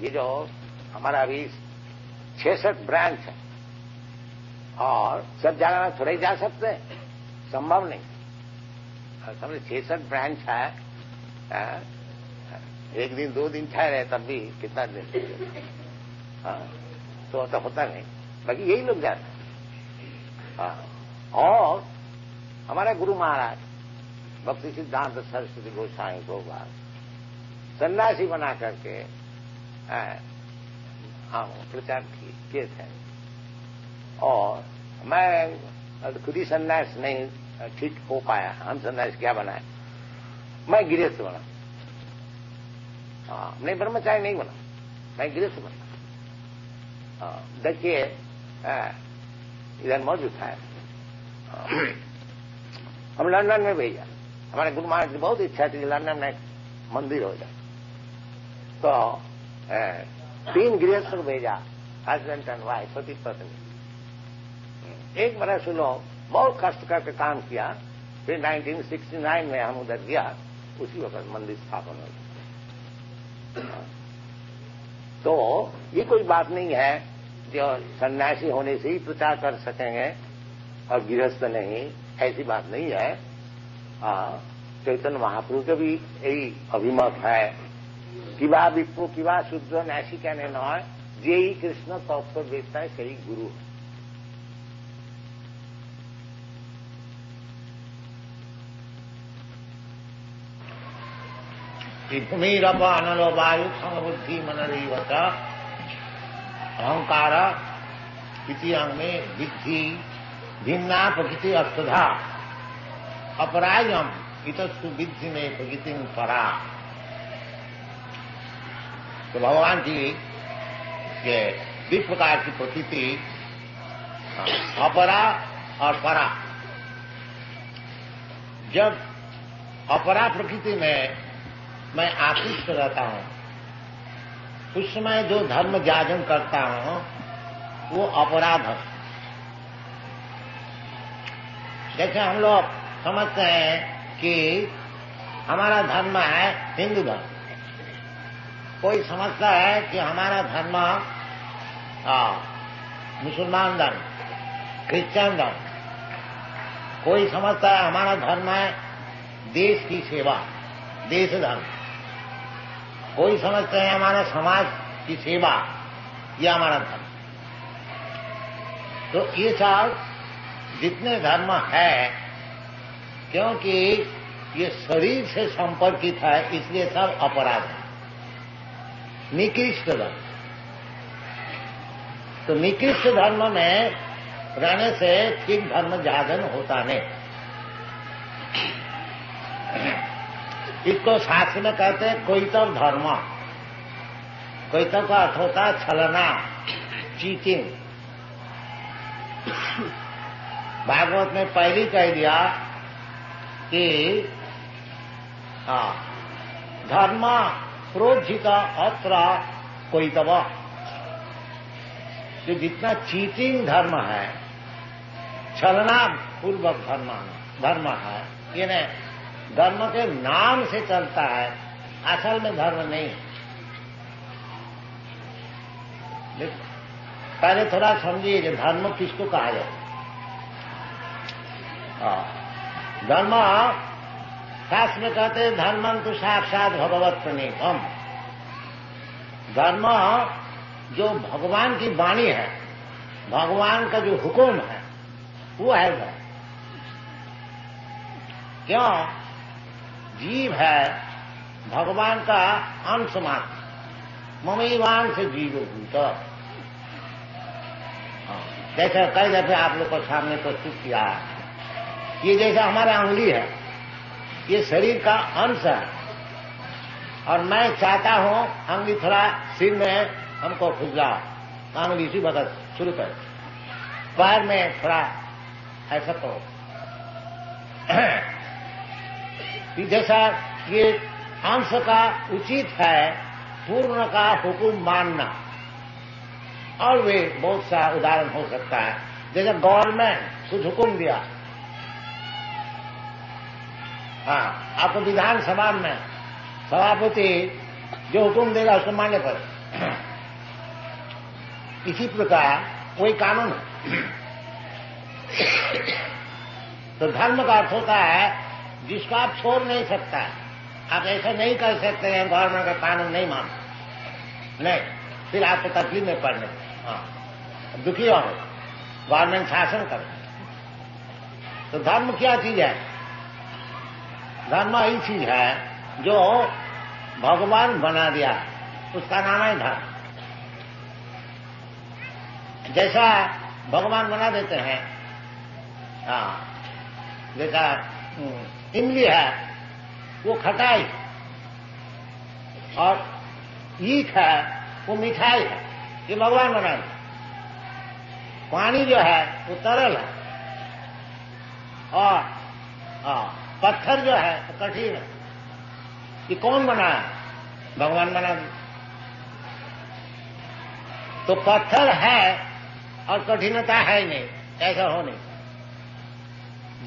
ये जो हमारा अभी 66 ब्रांच है और सब जगह में थोड़े ही जा सकते हैं, संभव नहीं। समझे 66 ब्रांच है, एक दिन 2 दिन ठहरे तब भी कितना दिन, हाँ, तो होता नहीं। बाकी यही लोग जाते हैं। हाँ, और हमारे गुरु महाराज भक्ति सिद्धांत सरस्वती गोस्वामी को सन्यासी बना करके हाँ प्रचार किए थे। और मैं खुद ही सन्यास नहीं ठीक हो पाया। हम सन्यास क्या बनाए, मैं गृहस्थ बना। हाँ, नहीं ब्रह्मचारी नहीं बना, मैं गृहस्थ बना। हाँ, देखिए इधर मौजूद है। हम लंदन में भेजा, हमारे गुरु महाराज की बहुत इच्छा थी कि लंदन में मंदिर हो जाए, तो 3 गृहस्थ को भेजा, हस्बैंड एंड वाइफ, पति पत्नी। एक बरस लोग बहुत कष्ट करके काम किया। फिर 1969 में हम उधर गया, उसी वक्त मंदिर स्थापन हो गया। तो ये कोई बात नहीं है जो सन्यासी होने से ही प्रचार कर सकेंगे और गृहस्थ नहीं, ऐसी बात नहीं है। चैतन्य महाप्रभु का भी यही अभिमत है कि वा विप्रो कि वा शूद्र ऐसी कहने न है, जे ही कृष्ण तत्व वेदता है सही गुरु है। भूमिरप अनलो वायु समबुद्धि मनरीवच अहंकार इति अंग में विद्धि भिन्ना प्रकृति अष्टधा अपरायम इतस्तु विद्धि में प्रकृति परा। तो भगवान की ये 2 प्रकार की प्रकृति, अपरा और परा। जब अपरा प्रकृति में मैं आकृष्ट रहता हूं, उस समय जो धर्म जाजन करता हूं वो अपराध है। जैसे हम लोग समझते हैं कि हमारा धर्म है हिंदू धर्म, कोई समझता है कि हमारा धर्म मुसलमान धर्म, क्रिश्चियन धर्म, कोई समझता है हमारा धर्म है देश की सेवा, देश धर्म, कोई समझते हैं हमारा समाज की सेवा, यह हमारा धर्म। तो ये सब जितने धर्म है, क्योंकि ये शरीर से संपर्कित है, इसलिए सब अपराध है, निकृष्ट धर्म। तो निकृष्ट धर्म में रहने से ठीक धर्म जागरण होता नहीं। इसको शास्त्र में कहते हैं कोइतव धर्म। कोइतव का अर्थ होता है छलना, चीटिंग। भागवत में पहले कह दिया कि धर्म प्रोज्झित अत्र कोइतव। जो जितना चीटिंग धर्म है, छलना पूर्वक धर्म है, ये धर्म के नाम से चलता है, असल में धर्म नहीं। पहले थोड़ा समझिए कि धर्म किसको कहा जाए। धर्म शास्त्र में कहते हैं धर्मं तो साक्षात भगवत प्रणीतम। धर्म जो भगवान की वाणी है, भगवान का जो हुक्म है, वो है धर्म। क्यों? जीव है भगवान का अंश मात्र, ममैवांश जीव भूत। जैसे कई दफे आप लोग को सामने प्रस्तुत किया, ये जैसा हमारा अंगुली है, ये शरीर का अंश है, और मैं चाहता हूं अंगुली थोड़ा सिर में हमको खुजला, अंगुली इसी वक्त शुरू कर, पैर में थोड़ा ऐसा करो। जैसा ये अंश का उचित है पूर्ण का हुक्म मानना। और वे बहुत सा उदाहरण हो सकता है, जैसे गवर्नमेंट कुछ हुक्म दिया, आपको विधानसभा में सभापति जो हुक्म देगा उसको मानने पर, इसी प्रकार कोई कानून है। तो धर्म का अर्थ होता है जिसको आप छोड़ नहीं सकता। आप ऐसा नहीं कर सकते हैं गवर्नमेंट का कानून नहीं मानते, नहीं, फिर आपको तकलीफ में पड़ने, दुखी हो, गवर्नमेंट शासन करे। तो धर्म क्या चीज है? धर्म यही चीज है जो भगवान बना दिया, उसका नाम है धर्म। जैसा भगवान बना देते हैं, जैसा इमली है वो खटाई और ईख है वो मिठाई है, ये भगवान बना दे। पानी जो है वो तरल है और पत्थर जो है वो कठिन है। ये कौन बनाया? भगवान बना दे। तो पत्थर है और कठिनता है ही नहीं, ऐसा हो नहीं।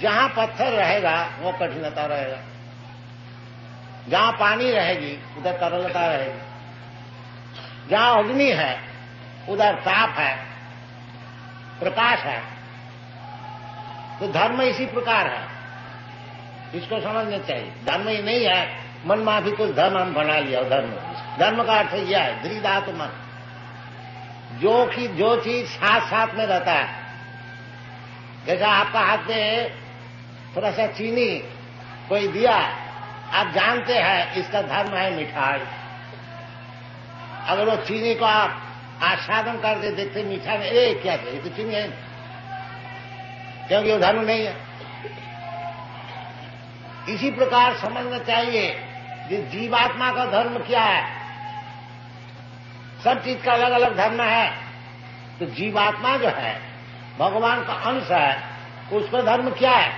जहां पत्थर रहेगा वो कठिनता रहेगा, जहां पानी रहेगी उधर तरलता रहेगी, जहां अग्नि है उधर ताप है, प्रकाश है। तो धर्म इसी प्रकार है, इसको समझना चाहिए। धर्म ही नहीं है मन में भी कुछ धर्म हम बना लिया। धर्म का अर्थ यह है दृढ़ मन, जो चीज साथ साथ में रहता है। जैसा आपका हाथ में थोड़ा सा चीनी कोई दिया, आप जानते हैं इसका धर्म है मिठाई। अगर वो चीनी को आप आस्वादन करके देखते मीठा में, क्या है, ये तो चीनी है, क्योंकि वो धर्म नहीं है। इसी प्रकार समझना चाहिए कि जीवात्मा का धर्म क्या है। सब चीज का अलग अलग धर्म है। तो जीवात्मा जो है भगवान का अंश है, उसका धर्म क्या है?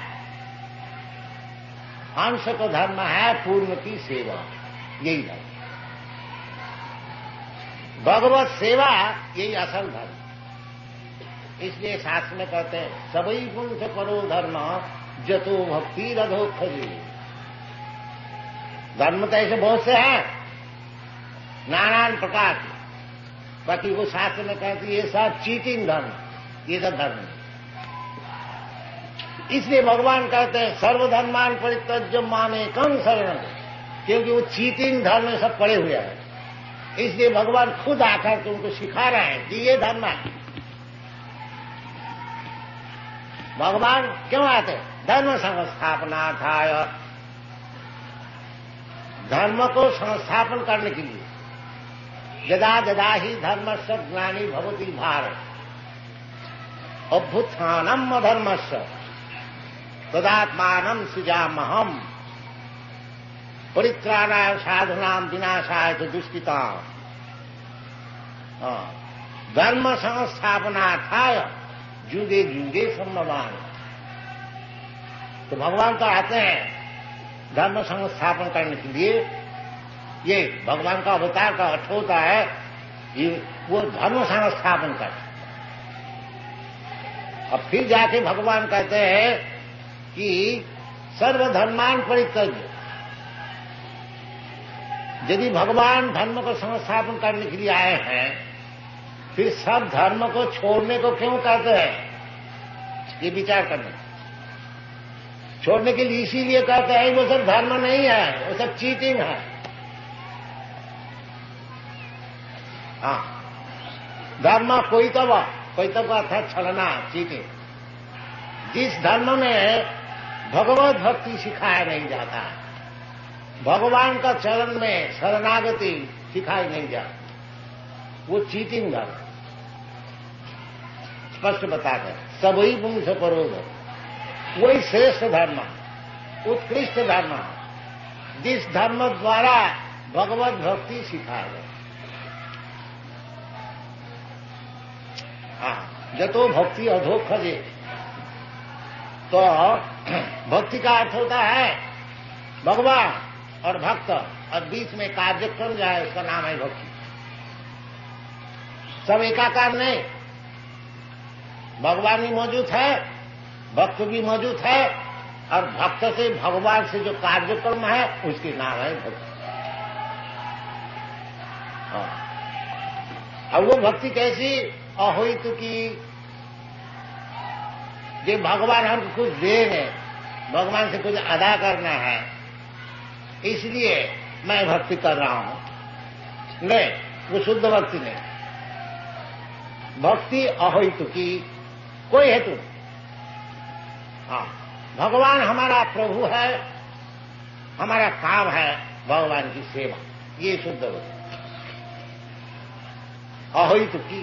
अंश का धर्म है पूर्ण की सेवा, यही धर्म। भगवत सेवा यही असल धर्म। इसलिए शास्त्र में कहते हैं सबई गुण से करो धर्म जतो भक्ति रधो खजे। धर्म तो ऐसे बहुत से हैं नाना प्रकार के, बाकी वो शास्त्र में कहते ये सब चीटिंग धर्म, ये सब धर्म नहीं। इसलिए भगवान कहते हैं सर्वधर्मान परित्यज्य मामे कम शरण, क्योंकि वो चीटिंग धर्म में सब पड़े हुए हैं। इसलिए भगवान खुद आकर के उनको सिखा रहे हैं कि ये धर्म है। भगवान क्यों आते? धर्म संस्थापनार्थाय, धर्म को संस्थापन करने के लिए। यदा यदा ही धर्मस्य ग्लानि भवति भारत अभ्युत्थानम् अधर्मस्य तदात्मानं सृजाम्यहम् परित्राणाय साधूनां विनाशाय च दुष्कृताम्। धर्म संस्थापनार्थाय युगे युगे सम्भवान। तो भगवान तो आते हैं धर्म संस्थापन करने के लिए। ये भगवान का अवतार का अर्थ होता है ये वो धर्म संस्थापन कर। अब फिर जाके भगवान कहते हैं कि सर्वधर्मान परित्यज्य। यदि भगवान धर्म को संस्थापन करने के लिए आए हैं, फिर सब धर्म को छोड़ने को क्यों कहते हैं? ये विचार करना। छोड़ने के लिए इसीलिए कहते हैं वो सब धर्म नहीं है, वो सब चीटिंग है। हाँ, धर्म कोई तो अर्थात छलना, चीटिंग। जिस धर्म में भगवत भक्ति सिखाया नहीं जाता, भगवान का चरण में शरणागति सिखाई नहीं जाती, वो चीटिंग धर्म। स्पष्ट बताते हैं सबई गुण से परोध, वही श्रेष्ठ धर्म, उत्कृष्ट धर्म, जिस धर्म द्वारा भगवत भक्ति सिखाया गया। जतो भक्ति अधो खजे। तो भक्ति का अर्थ होता है भगवान और भक्त, और बीच में कार्यक्रम जाए उसका नाम है भक्ति। सब एकाकार नहीं, भगवान भी मौजूद है, भक्त भी मौजूद है, और भक्त से भगवान से जो कार्यक्रम है उसके नाम है भक्ति। अब वो भक्ति कैसी? अहोइत की, जो भगवान हमको कुछ देंगे, भगवान से कुछ अदा करना है, इसलिए मैं भक्ति कर रहा हूं। नहीं, वो शुद्ध भक्ति नहीं। भक्ति अहोइत की, कोई हेतु नहीं। हाँ, भगवान हमारा प्रभु है, हमारा काम है भगवान की सेवा, ये शुद्ध भक्ति। अहोइत की,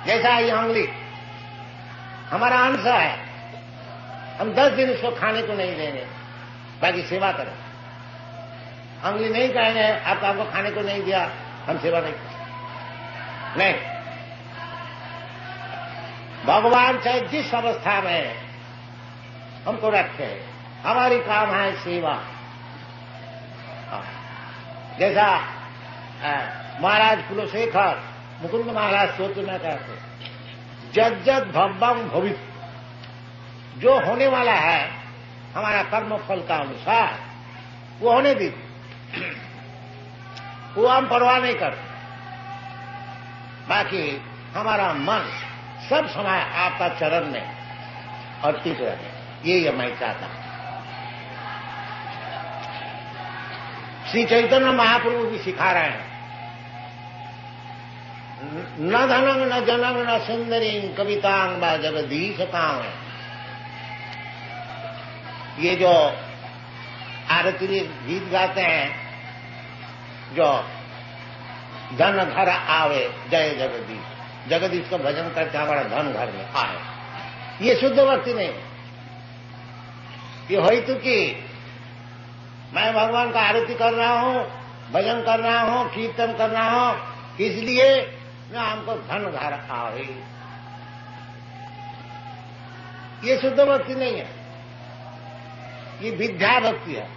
जैसा ये अंगुली हमारा अंश है, हम 10 दिन उसको खाने को नहीं देंगे, बाकी सेवा करें। अंगुली नहीं कहेंगे आपको खाने को नहीं दिया, हम सेवा नहीं करें। नहीं, भगवान चाहे जिस अवस्था में हमको रखे, हमारी काम है सेवा। जैसा महाराज कुलशेखर मुकुंद महाराज स्तोत्र में कहते, जज्जत भव्यम भवित, जो होने वाला है हमारा कर्म फल का अनुसार वो होने दीजिए, वो हम परवाह नहीं करते। बाकी हमारा मन सब समय आपका चरण में अर्पित रहे, ये मैं चाहता हूं। श्री चैतन्य महाप्रभु भी सिखा रहे हैं, न धनंग न जनंग न सुंदरी कवितांग व जगदीशतांग। ये जो आरती गीत गाते हैं, जो धन घर आवे जय जगदीश, जगदीश का भजन करते हमारा धन घर में आए, ये शुद्ध भक्ति नहीं। ये हेतु की मैं भगवान का आरती कर रहा हूं, भजन कर रहा हूं, कीर्तन कर रहा हूं, इसलिए ना हमको धन घर आवे, ये शुद्ध भक्ति नहीं है, ये विद्या भक्ति है,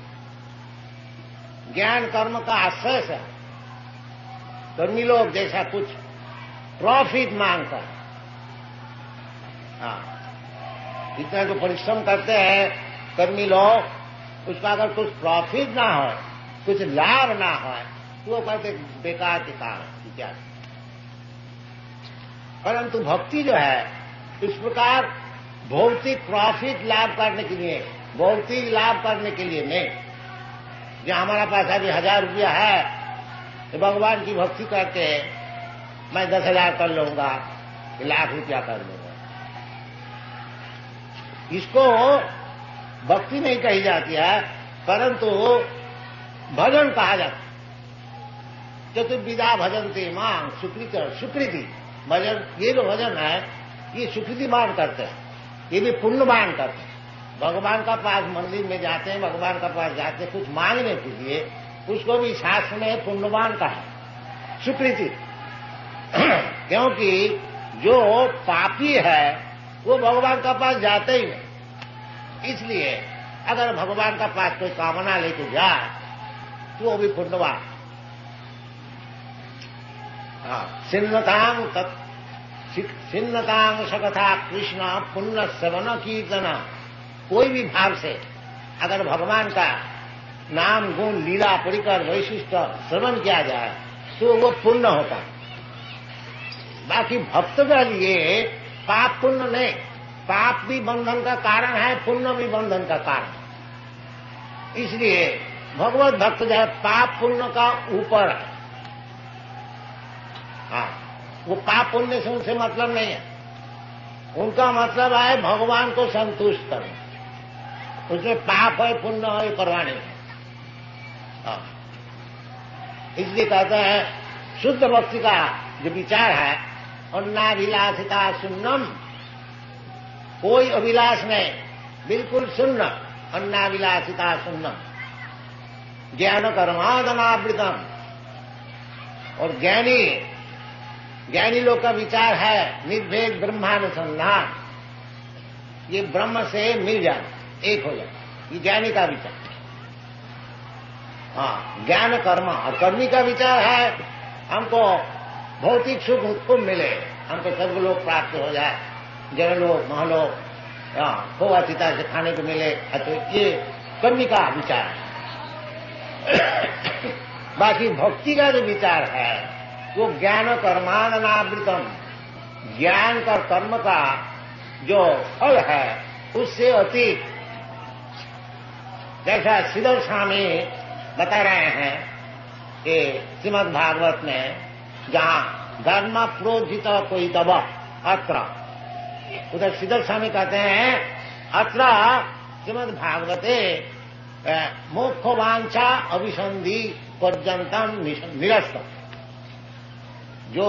ज्ञान कर्म का आश्रय है। कर्मी लोग जैसा कुछ प्रॉफिट मांगता है, इतना जो परिश्रम करते हैं कर्मी लोग, उसका अगर कुछ प्रॉफिट ना हो, कुछ लाभ ना हो, तो वो कहते बेकार के काम इत्यादि। परंतु भक्ति जो है इस प्रकार भौतिक प्रॉफिट लाभ करने के लिए, भौतिक लाभ करने के लिए नहीं। जो हमारा पास अभी 1000 रुपया है तो भगवान की भक्ति करके मैं 10,000 कर लूंगा, 1,00,000 रुपया कर लूंगा, इसको भक्ति नहीं कही जाती है, परंतु भजन कहा जाता है। चतुर्विधा भजनते मां सुकृति भजन, ये जो भजन है ये सुकृति बाण करते हैं, ये भी पुण्य बाण करते हैं। भगवान का पास मंदिर में जाते हैं, भगवान का पास जाते हैं कुछ मांगने के लिए, उसको भी शास्त्र में पुण्यवान का है, सुकृति। क्योंकि जो पापी है वो भगवान का पास जाते ही नहीं, इसलिए अगर भगवान का पास कोई कामना लेके जाए तो वो भी पुण्यवान। सिन्नतांग सकथा कृष्ण पुण्य श्रवण कीर्तन, कोई भी भाव से अगर भगवान का नाम गुण लीला परिकर वैशिष्ट श्रवण किया जाए तो वो पुण्य होता है। बाकी भक्त के लिए पाप पुण्य नहीं, पाप भी बंधन का कारण है, पुण्य भी बंधन का कारण। इसलिए भगवत भक्त जो है पाप पुण्य का ऊपर है। वो पाप पुण्य से उनसे मतलब नहीं है, उनका मतलब है भगवान को संतुष्ट करना। उसमें पाप है पुण्य है परवाह नहीं। इसलिए कहते हैं शुद्ध भक्ति का जो विचार है, अन्नाभिलाषिता शून्यम, कोई अभिलाष नहीं, बिल्कुल शून्य, अन्नाभिलाषिता शून्यम, ज्ञान कर्मादनावृतम। और ज्ञानी लोग का विचार है निर्भेद ब्रह्मानुसंधान, ये ब्रह्म से मिल जाए, एक हो जाए, ये ज्ञानी का विचार। ज्ञान कर्म, और कर्मी का विचार है हमको भौतिक सुख खूब मिले, हमको सब लोग प्राप्त हो जाए, जन लोग महलोग खोआ चिता से खाने को मिले, तो ये कर्मी का विचार है। बाकी भक्ति का जो विचार है वो ज्ञान कर्माननावृतम, ज्ञान का कर्म का जो फल है उससे अतीत, जैसा श्रीधर स्वामी बता रहे हैं कि श्रीमद् भागवत में जहां धर्म प्रोजित कोई दबा अत्र, उधर श्रीधर स्वामी कहते हैं अत्र श्रीमद् भागवते मोक्ष वांछा अभिसंधि पर्यंतम निरस्त, जो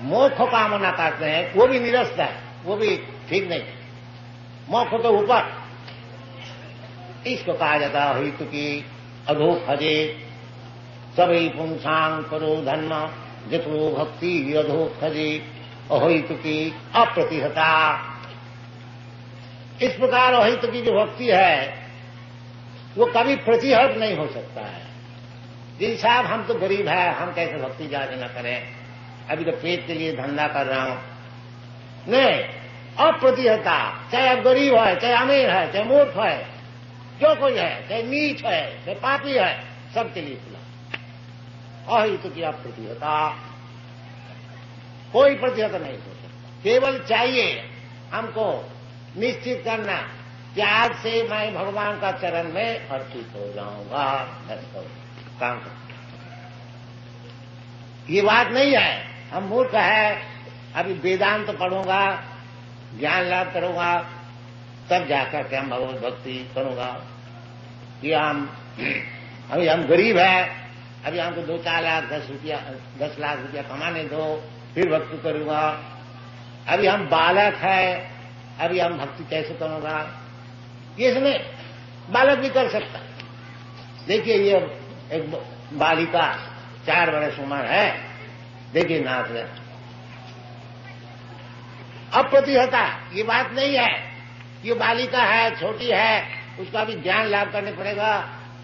मोक्ष कामना करते हैं वो भी निरस्त है, वो भी ठीक नहीं, मोक्ष तो ऊपर। इसको कहा जाता है हित की अधोखजे सभी पुंसांग करो धर्म जतो भक्ति अधोखजे अहित की अप्रतिहता। इस प्रकार अहित की जो भक्ति है वो कभी प्रतिहत नहीं हो सकता है। जी साहब हम तो गरीब है, हम कैसे भक्ति जारी न करें, अभी तो पेट के लिए धंधा कर रहा हूं, नहीं, अप्रतिहता, चाहे आप गरीब है, चाहे अमीर है, चाहे मूर्ख है, जो कोई है, चाहे नीच है, चाहे पापी है, सबके लिए खुला। अहित की अप्रतिहता, कोई प्रतिहत नहीं हो सकता। केवल चाहिए हमको निश्चित करना कि आज से मैं भगवान का चरण में अर्पित हो जाऊंगा, काम कर। ये बात नहीं है हम मूर्ख है, अभी वेदांत तो पढ़ूंगा, ज्ञान लाभ करूंगा, तब जाकर के हम भगवत भक्ति करूंगा। कि अभी हम गरीब है, अभी हमको 2-4 लाख 10 लाख रुपया कमाने दो, फिर भक्ति करूंगा। अभी हम बालक है, अभी हम भक्ति कैसे करूंगा, ये इसमें बालक भी कर सकता। देखिए ये एक बालिका 4 वर्ष उम्र है, देखिए नाच रहे, अप्रतिहता, ये बात नहीं है। ये बालिका है, छोटी है, उसका भी ज्ञान लाभ करने पड़ेगा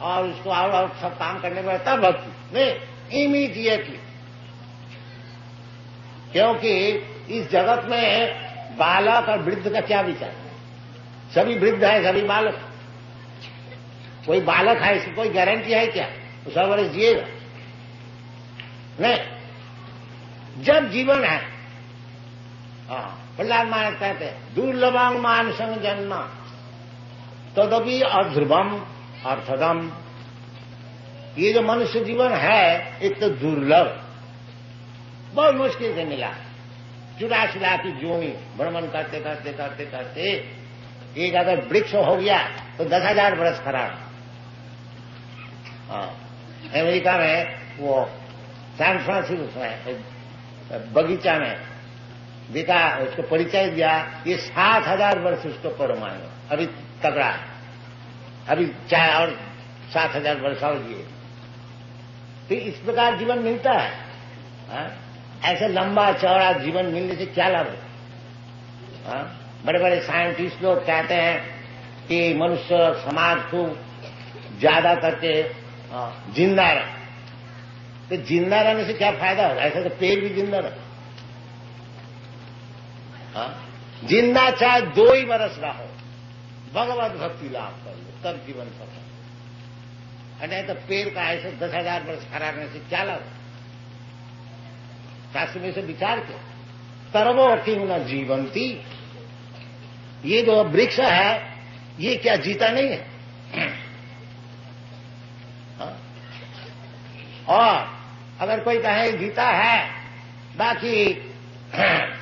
और उसको और सब काम करने पड़ेगा, तब भक्ति नहीं, इमीडिएटली। क्योंकि इस जगत में बालक और वृद्ध का क्या विचार है? सभी वृद्ध है, सभी बालक। कोई बालक है इसकी कोई गारंटी है क्या वो 100 वर्ष जिएगा? नहीं, जब जीवन है। प्रहलाद महाराज कहते हैं दुर्लभम मानसंग जन्म तदपि अध्रुवम अर्थदम। ये जो मनुष्य जीवन है एक तो दुर्लभ, बहुत मुश्किल से मिला। चुरा की जोनी भ्रमण करते करते करते करते एक अगर वृक्ष हो गया तो 10,000 वर्ष खड़ा। अमेरिका में वो सैन फ्रांसिस्को में बगीचा में देखा, उसको परिचय दिया, ये 7,000 वर्ष उसको परमाणु अभी तगड़ा है, अभी चाहे और 7,000 वर्ष और जिए। तो इस प्रकार जीवन मिलता है। ऐसे लंबा चौड़ा जीवन मिलने से क्या लाभ है? बड़े बड़े साइंटिस्ट लोग कहते हैं कि मनुष्य समाज को ज्यादा करके जिंदा रहे। तो जिंदा रहने से क्या फायदा होगा? ऐसा तो पेड़ भी जिंदा रहे। जिंदा चाहे 2 ही वर्ष रहो, भगवत भक्ति लाभ कर लो, तब जीवन सफल। नहीं तो पेड़ का ऐसे 10,000 वर्ष खड़ा रहने से क्या लाभ? शास्त्र में से विचार किया, तरवो किंग न जीवंती। ये जो वृक्ष है ये क्या जीता नहीं है? और अगर कोई कहे जीता है, बाकी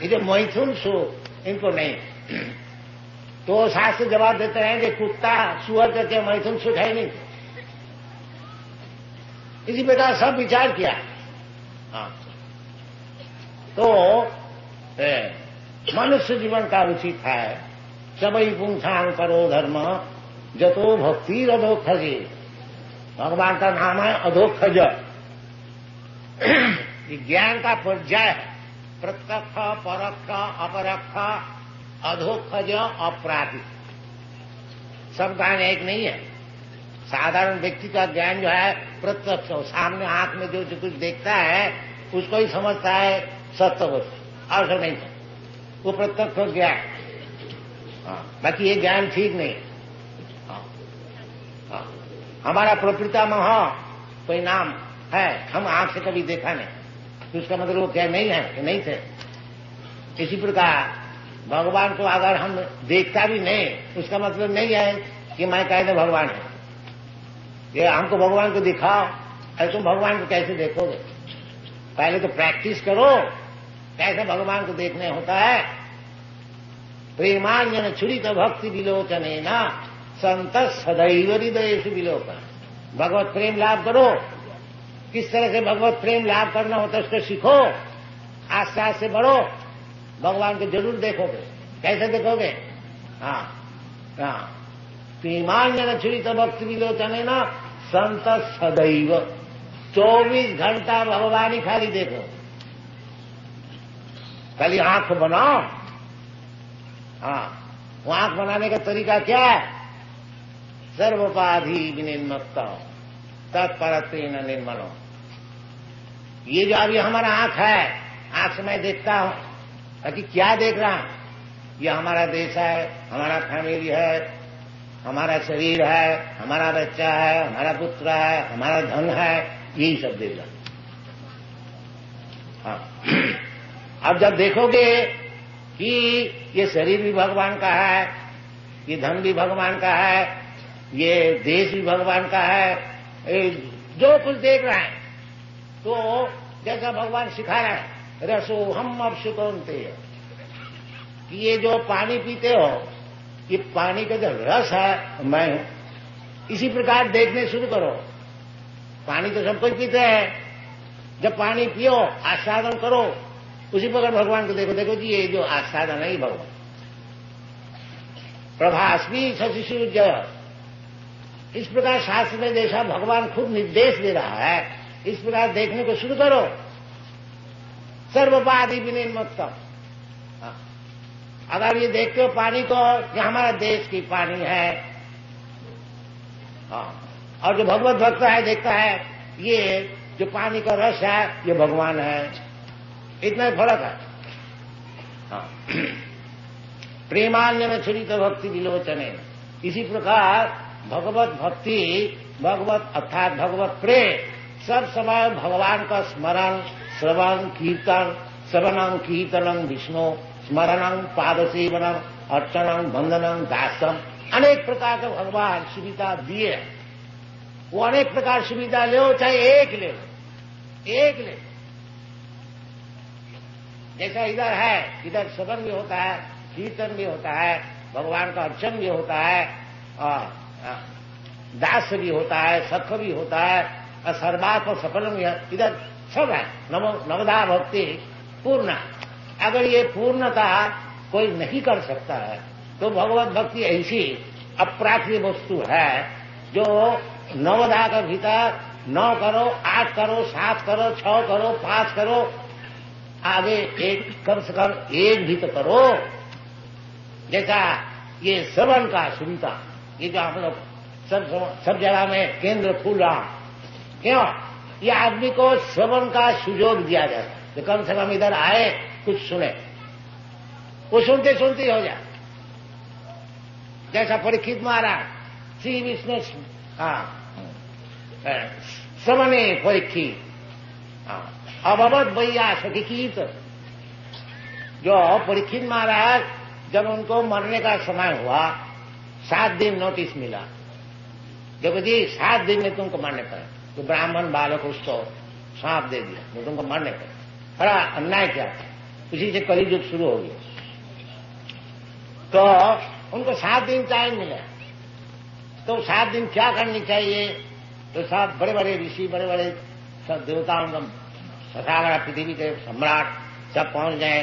ये जो मैथुन सु इनको नहीं, तो शास्त्र जवाब देते हैं कि कुत्ता सुअर करके मैथुन सुख है नहीं। इसी प्रकार सब विचार किया। तो मनुष्य जीवन का उचित है सबई पुंसांग करो धर्म जतो भक्ति अधोखजे। भगवान का नाम है अधोखज। ज्ञान का पर्याय है, प्रत्यक्ष परोक्ष अपरोक्ष अधोखज अपराधि। सब ज्ञान एक नहीं है। साधारण व्यक्ति का ज्ञान जो है प्रत्यक्ष, सामने आंख में जो कुछ देखता है उसको ही समझता है सत्य वस्तु, और सब नहीं था वो प्रत्यक्ष ज्ञान। बाकी ये ज्ञान ठीक नहीं। हमारा प्रपितामह कोई नाम है, हम आंख से कभी देखा नहीं, तो उसका मतलब वो क्या नहीं है कि नहीं थे। इसी प्रकार भगवान को अगर हम देखता भी नहीं, उसका मतलब नहीं है कि मैं कहते भगवान है। ये हमको भगवान को दिखाओ, अरे तुम भगवान को कैसे देखोगे? पहले तो प्रैक्टिस करो कैसे भगवान को देखने होता है। प्रेमांजन छुरित भक्ति विलोचने न संत सदैव हृदयेषु विलोकन। भगवत प्रेम लाभ करो। किस तरह से भगवत प्रेम लाभ करना होता है उसको सीखो, आस्ते आस्ते बढ़ो, भगवान को जरूर देखोगे। कैसे देखोगे? हाँ हाँ, प्रेमांजन छुरित भक्ति विलोचने न संत सदैव, 24 घंटा भगवान ही खाली देखो। खाली आंख बनाओ। हाँ, वो आंख बनाने का तरीका क्या है? सर्वोपाधि विनिर्मुक्त तत्परत्वेन निर्मलो। ये जो अभी हमारा आंख है, आंख से मैं देखता हूं कि क्या देख रहा हूं? ये हमारा देश है, हमारा फैमिली है, हमारा शरीर है, हमारा बच्चा है, हमारा पुत्र है, हमारा धन है, यही सब देख रहा। हाँ, अब जब देखोगे कि ये शरीर भी भगवान का है, ये धन भी भगवान का है, ये देश भी भगवान का है, जो कुछ देख रहा है, तो जैसा भगवान सिखा रहा है, रसो हम अब सुकौनते, कि ये जो पानी पीते हो, ये पानी का जो रस है मैं हूं। इसी प्रकार देखने शुरू करो। पानी तो सब कुछ पीते हैं। जब पानी पियो, आस्वादन करो, उसी प्रकार भगवान को देखो। देखो जी, ये जो आस्वादन है भगवान। प्रभास्मी शशिसूर्य, इस प्रकार शास्त्र में जैसा भगवान खुद निर्देश दे रहा है, इस प्रकार देखने को शुरू करो। सर्वोपाधि विनिर्मुक्तम। अगर ये देखते हो पानी को, ये हमारा देश की पानी है, और जो भगवत भक्त है देखता है ये जो पानी का रस है ये भगवान है। इतना फर्क है। प्रेमान्यन छुरित भक्ति विलोचने। इसी प्रकार भगवत भक्ति, भगवत अर्थात भगवत प्रेम, सब समय भगवान का स्मरण, श्रवण, कीर्तन, श्रवणं कीर्तनं विष्णु, स्मरणं पादसेवनम, अर्चनम, वंदनम, दासम, अनेक प्रकार के भगवान सुविधा दिए। वो अनेक प्रकार सुविधा ले, चाहे एक ले लो, एक ले। जैसा इधर है, इधर श्रवण भी होता है, कीर्तन भी होता है, भगवान का अर्चन भी होता है, दास भी होता है, सख भी होता है, और सर्वात्म सफलम भी है। इधर सब है। नवदा भक्ति पूर्ण। अगर ये पूर्णता कोई नहीं कर सकता है तो भगवत भक्ति ऐसी अप्राप्य वस्तु है जो नवदा का भीतर 9 करो, 8 करो, 7 करो, 6 करो, 5 करो, आगे एक कम से कम एक भी तो करो। जैसा ये श्रवण का सुविधा, ये जो हम लोग सब जगह में केंद्र खुल रहा, क्यों? ये आदमी को श्रवण का सुयोग दिया जाता है। तो कम से कम इधर आए, कुछ सुने, वो सुनते सुनते हो जाए। जैसा परीक्षित महाराज श्री विष्णु श्रवणे परीक्षित अभवत भैया सखीत। जो परीक्षित महाराज जब उनको मरने का समय हुआ, 7 दिन नोटिस मिला, देखो जी 7 दिन में तुमको मरने पड़े। तो ब्राह्मण बालक उसको सांप दे दिया, तो तुमको मरने पड़े। बड़ा अन्याय क्या था। उसी से कली युग शुरू हो गया। तो उनको 7 दिन टाइम मिला, तो 7 दिन क्या करनी चाहिए? तो सब बड़े बड़े ऋषि, बड़े बड़े सब देवताओं का ससागरा पृथ्वी के सम्राट सब पहुंच गए।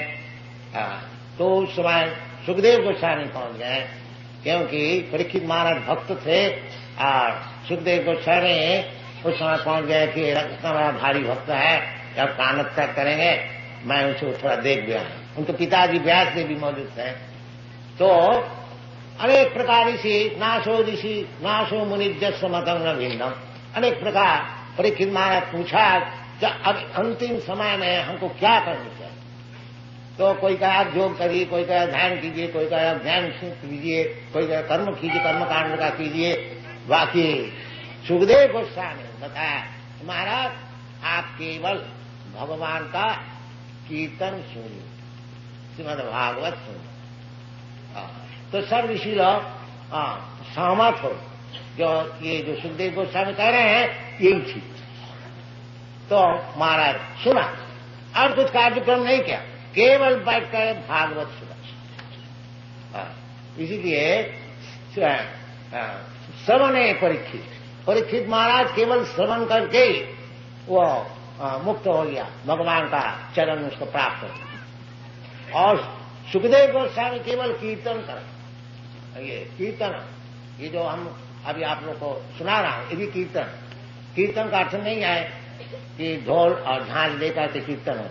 तो उस समय सुखदेव गोस्वामी पहुंच गए, क्योंकि परीक्षित महाराज भक्त थे और सुखदेव गोस्वामी उस समय पहुंच गए कि इतना बड़ा भारी भक्त है, जब कान तक करेंगे, मैं उसे थोड़ा देख गया। उनके पिताजी व्यास देव भी मौजूद थे। तो अनेक प्रकार ऋषि, नाशो ऋषि नाशो मुनिजस्व मतम न भिन्नम, अनेक प्रकार परीक्षित महाराज पूछा जब अब अंतिम समय में हमको क्या करना चाहिए। तो कोई कहा आप योग करिए, कोई कहा ध्यान कीजिए, कोई कहा ध्यान कीजिए, कोई कहा कर्म कीजिए, कर्म कांड का कीजिए। बाकी सुखदेव गोस्वामी ने बताया महाराज आप केवल भगवान का कीर्तन सुनिए, श्रीमद् भागवत सुनिए। तो सब ऋषि लोग सहमत हो, जो ये जो सुखदेव गोस्वामी कह रहे हैं यही ठीक। तो महाराज सुना और कुछ कार्यक्रम नहीं किया, केवल बैठकर भागवत सुना। इसीलिए श्रवण है परीक्षित महाराज केवल श्रवण करके वो मुक्त हो गया, भगवान का चरण उसको प्राप्त हो गया। और सुखदेव गोस्वामी केवल कीर्तन कर, ये कीर्तन, ये जो हम अभी आप लोग को सुना रहा हूं ये भी कीर्तन का अर्थ नहीं है कि ढोल और झांझ लेकर के कीर्तन हो।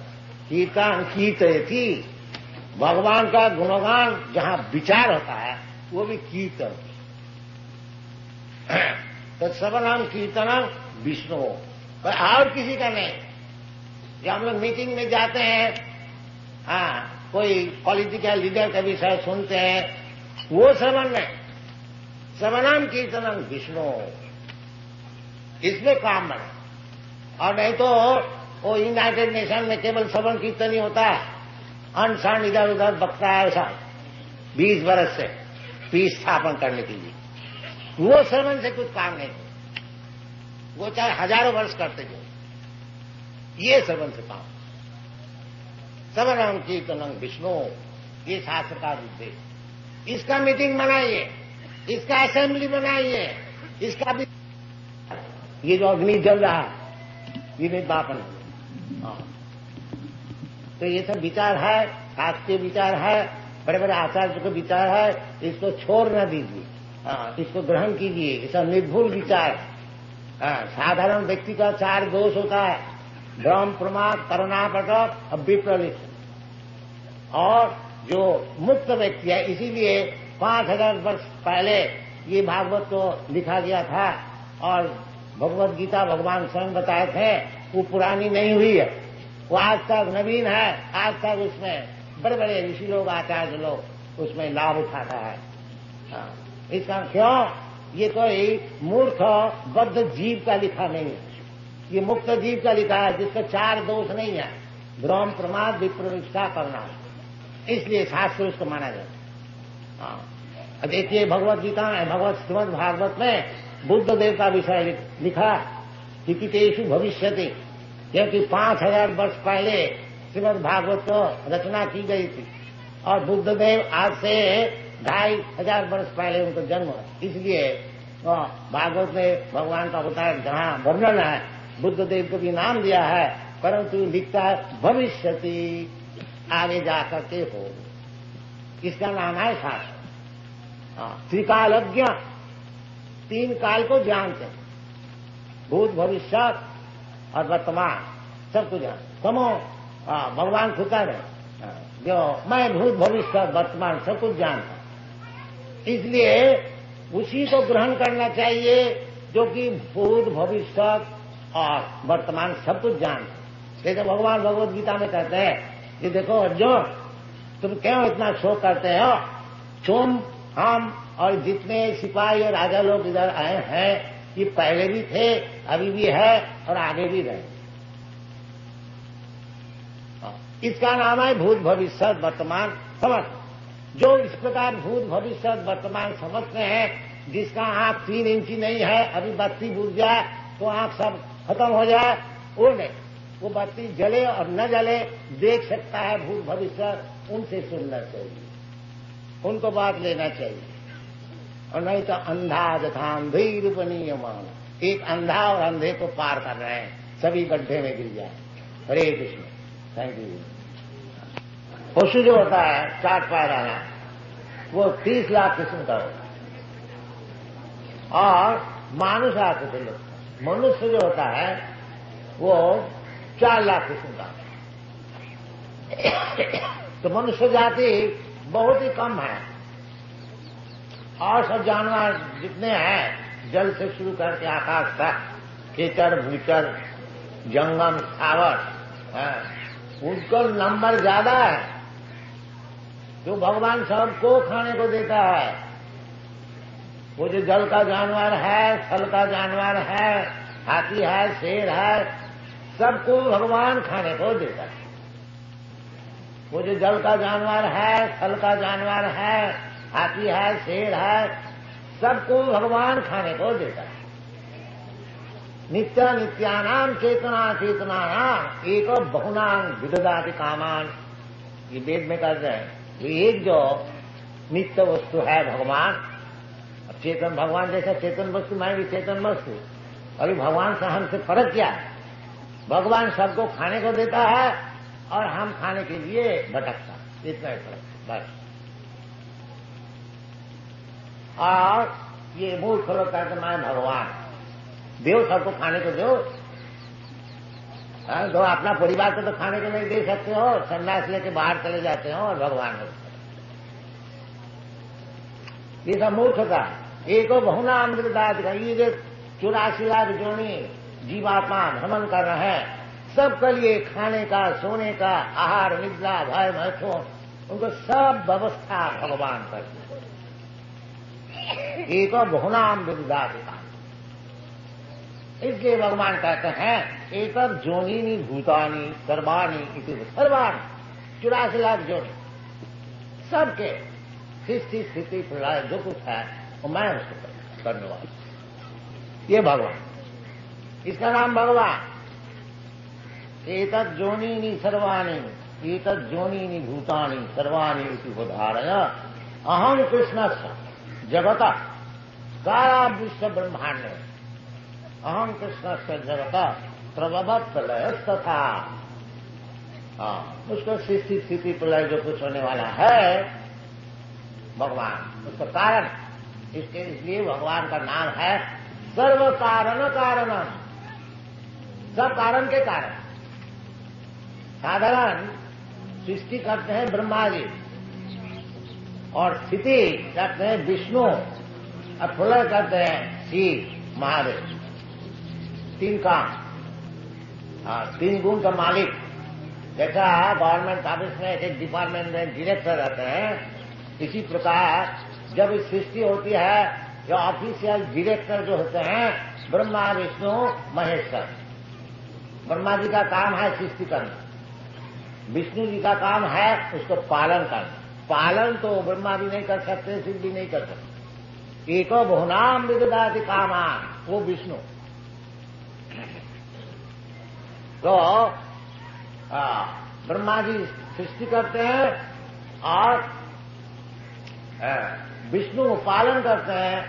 कीर्तन कीर्तयति, भगवान का गुणगान जहां विचार होता है वो भी कीर्तन। तो श्रवणम कीर्तनम विष्णु, और किसी का नहीं। जब हम लोग मीटिंग में जाते हैं, कोई पॉलिटिकल लीडर का विषय सुनते हैं, वो श्रवण नहीं, श्रवणम कीर्तनम विष्णु, इसमें काम बने। और नहीं तो वो यूनाइटेड नेशन में केवल श्रवण कीर्तन ही होता है, अनशन इधर उधर बकता है ऐसा 20 वर्ष से पीस स्थापन करने के लिए। वो श्रवण से कुछ काम नहीं, वो चाहे हजारों वर्ष करते जो, ये श्रवण से काम। श्रवणम कीर्तनम विष्णु, ये शास्त्र का उद्देश्य। इसका मीटिंग बनाइए, इसका असेंबली बनाइए, इसका भी ये जो अग्नि जल रहा है ये निर्वापन। तो ये सब विचार है, शास्त्रीय विचार है, बड़े बड़े आचार्य का विचार है, इसको छोड़ न दीजिए, इसको ग्रहण कीजिए। ये सब निर्भुल विचार है। साधारण व्यक्ति का 4 दोष होता है, भ्रम, प्रमाद, करुणापटक और विप्रलिप्त। और जो मुक्त व्यक्ति है, इसीलिए 5000 वर्ष पहले ये भागवत तो लिखा गया था, और भगवत गीता भगवान स्वयं बताए थे, वो पुरानी नहीं हुई है, वो आज तक नवीन है। आज तक उसमें बड़े बड़े ऋषि लोग, आचार्य लोग उसमें लाभ उठाता है। इसका क्यों? ये कोई मूर्ख बद्ध जीव का लिखा नहीं है, ये मुक्त जीव का लिखा है, जिसका 4 दोष नहीं है, भ्रम, प्रमाद, विप्रलिप्सा करना। इसलिए शास्त्र उसको माना जाता। देखिए भगवत गीता में, भगवत श्रीमद् भागवत में बुद्ध देव का विषय लिखा, हिकितेषु भविष्यति, क्योंकि 5000 वर्ष पहले श्रीमद् भागवत को रचना की गई थी, और बुद्ध देव आज से 2500 वर्ष पहले उनका जन्म हुआ। इसलिए भागवत में भगवान का बताया जहां वर्णन है, बुद्ध देव को भी नाम दिया है, परंतु लिखता है भविष्यति, आगे जाकर के हो। इसका नाम है शास्त्र। त्रिकालज्ञ, 3 काल को जानते हैं, भूत, भविष्य और वर्तमान, सबको जानते। समो भगवान खुद है जो मैं भूत, भविष्य, वर्तमान सब कुछ जानता। इसलिए उसी को ग्रहण करना चाहिए जो कि भूत, भविष्य और वर्तमान सब कुछ जानता। जैसे भगवान भगवत गीता में कहते हैं कि देखो अर्जुन, तुम क्यों इतना शोक करते हो? तुम, हम और जितने सिपाही और राजा लोग इधर आए हैं, ये पहले भी थे, अभी भी है और आगे भी रहे। इसका नाम है भूत, भविष्य, वर्तमान समझ। जो इस प्रकार भूत, भविष्य, वर्तमान समझते हैं, जिसका आंख 3 इंची नहीं है, अभी बत्ती बुझ जाए तो आंख सब खत्म हो जाए, वो नहीं, वो बत्ती जले और न जले देख सकता है भूत भविष्य, उनसे सुनना चाहिए, उनको बात लेना चाहिए। और नहीं तो अंधा जथा अंधे रूपनीय मान, एक अंधा और अंधे को पार कर रहे हैं, सभी गड्ढे में गिर जाए। हरे कृष्ण। Thank you. पशु जो होता है 4 पैर वाला, वो 30 लाख किस्म का होता है, और मानुष आकृति लोग, मनुष्य जो होता है वो 4 लाख किस्म का। तो मनुष्य जाति बहुत ही कम है, और सब जानवर जितने हैं, जल से शुरू करके आकाश तक, कीचड़, भूचर, जंगम, स्थावर, उनको नंबर ज्यादा है। जो भगवान सबको खाने को देता है, वो जो जल का जानवर है, थल का जानवर है, हाथी है, शेर है, सबको भगवान खाने को देता है। वो जो जल का जानवर है, थल का जानवर है, हाथी है, शेर है, सबको भगवान खाने को देता है। नित्य नित्यानाम चेतना चेतनानाम एक बहुनाम विददाति कामान, ये वेद में कहते हैं। ये एक जो नित्य वस्तु है भगवान, अब चेतन भगवान जैसा चेतन वस्तु, मैं भी चेतन वस्तु, अभी भगवान से हमसे फर्क क्या है? भगवान सबको खाने को देता है और हम खाने के लिए भटकता, इतना ही फर्क बस। और ये मूर्ख लोग कहते मैं भगवान, देव सबको खाने को दो। तो अपना परिवार को तो खाने को नहीं दे सकते हो, संन्यास लेके बाहर चले जाते हो और भगवान हो। ये सब मूर्खता। एक बहुनाम विददाति का, ये जो 84 लाख जोनी जीवात्मा भ्रमण कर रहे हैं, सबके लिए खाने का, सोने का, आहार, निद्रा, भय, मैथुन, उनको सब व्यवस्था भगवान करते। एक बहुनाम विददाति का, इसलिए भगवान कहते हैं एक जोनिनी भूतानी सर्वाणी इति, सर्वाणी 84 लाख जोनी, सबके सृष्टि स्थिति प्रलय जो कुछ है वो मैं उसको करने वाला, ये भगवान, इसका नाम भगवान। एतत् जोनीनि सर्वाणि, एतत् जोनीनि भूतानि सर्वाणि इति उदाहरण अहं कृष्णस्य जगतः सारा विश्व ब्रह्मांड, अहं कृष्णस्य जगतः प्रभवत् प्रलयस्तथा। उसको सृष्टि स्थिति प्रलय जो कुछ होने वाला है भगवान, उसका कारण, इसके इसलिए भगवान का नाम है सर्व कारण कारणम, सब कारण के कारण। साधारण सृष्टि करते हैं ब्रह्मा जी और स्थिति करते हैं विष्णु और प्रलय करते हैं शिव महादेव। तीन काम, तीन गुण का मालिक। जैसा गवर्नमेंट ऑफिस में एक डिपार्टमेंट में डायरेक्टर रहते हैं, इसी प्रकार जब सृष्टि होती है जो ऑफिशियल डायरेक्टर जो होते हैं ब्रह्मा विष्णु महेश्वर। ब्रह्मा जी का काम है सृष्टि करना, विष्णु जी का काम है उसको पालन करना। पालन तो ब्रह्मा भी नहीं कर सकते, शिव भी नहीं कर सकते। एको बहुनाम विददाति कामान, वो विष्णु। तो ब्रह्मा जी सृष्टि करते हैं और विष्णु पालन करते हैं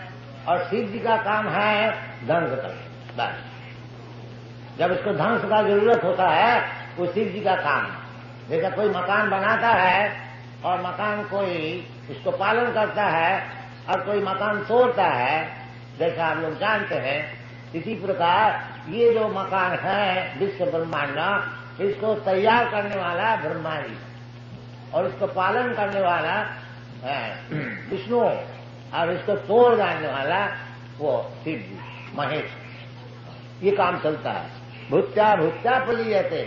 और शिव जी का काम है ध्वंस करना। बस जब उसको ध्वंस का जरूरत होता है वो शिव जी का काम है। जैसा कोई मकान बनाता है और मकान कोई उसको पालन करता है और कोई मकान तोड़ता है, जैसा आप लोग जानते हैं, इसी प्रकार ये जो मकान है विश्व ब्रह्मांड, इसको तैयार करने वाला ब्रह्मा जी और इसको पालन करने वाला विष्णु और इसको तोड़ डालने वाला वो शिव जी महेश। ये काम चलता है। भूत्या भूत्या पलीयते,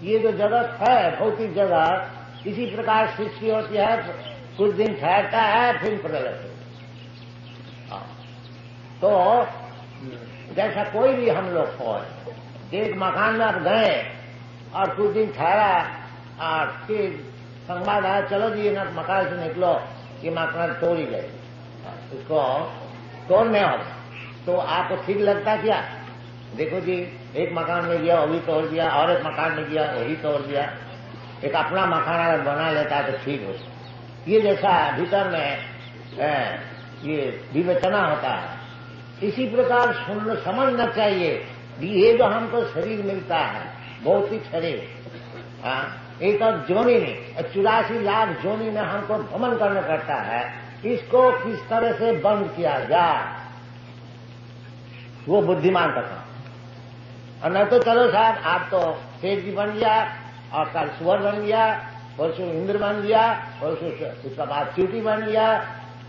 ये जो जगत है भौतिक जगत, इसी प्रकार सृष्टि होती है, कुछ दिन ठहरता है फिर प्रलय। तो जैसा कोई भी हम लोग हो, एक मकान में आप गए और कुछ दिन ठहरा और फिर संवाद आया चलो जी ना मकान से निकलो, ये मकान तोड़ ही गए, इसको तोड़ने होगा। तो आपको ठीक लगता क्या? देखो जी एक मकान में गया वही तोड़ दिया, और एक मकान में गया वही तोड़ दिया। एक अपना मकान अगर बना लेता है तो ठीक हो। ये जैसा भीतर में ये विवेचना होता है, इसी प्रकार समझना चाहिए। ये जो हमको शरीर मिलता है भौतिक शरीर, एक जोनी में 84 लाख जोनी में हमको भ्रमण करना पड़ता है, इसको किस तरह से बंद किया जाए वो बुद्धिमान का काम। और नहीं तो चलो साहब आप तो शेर जी बन गया और कल सुअर बन गया, परसों इंद्र बन गया, परसों उसका बाद चींटी बन गया।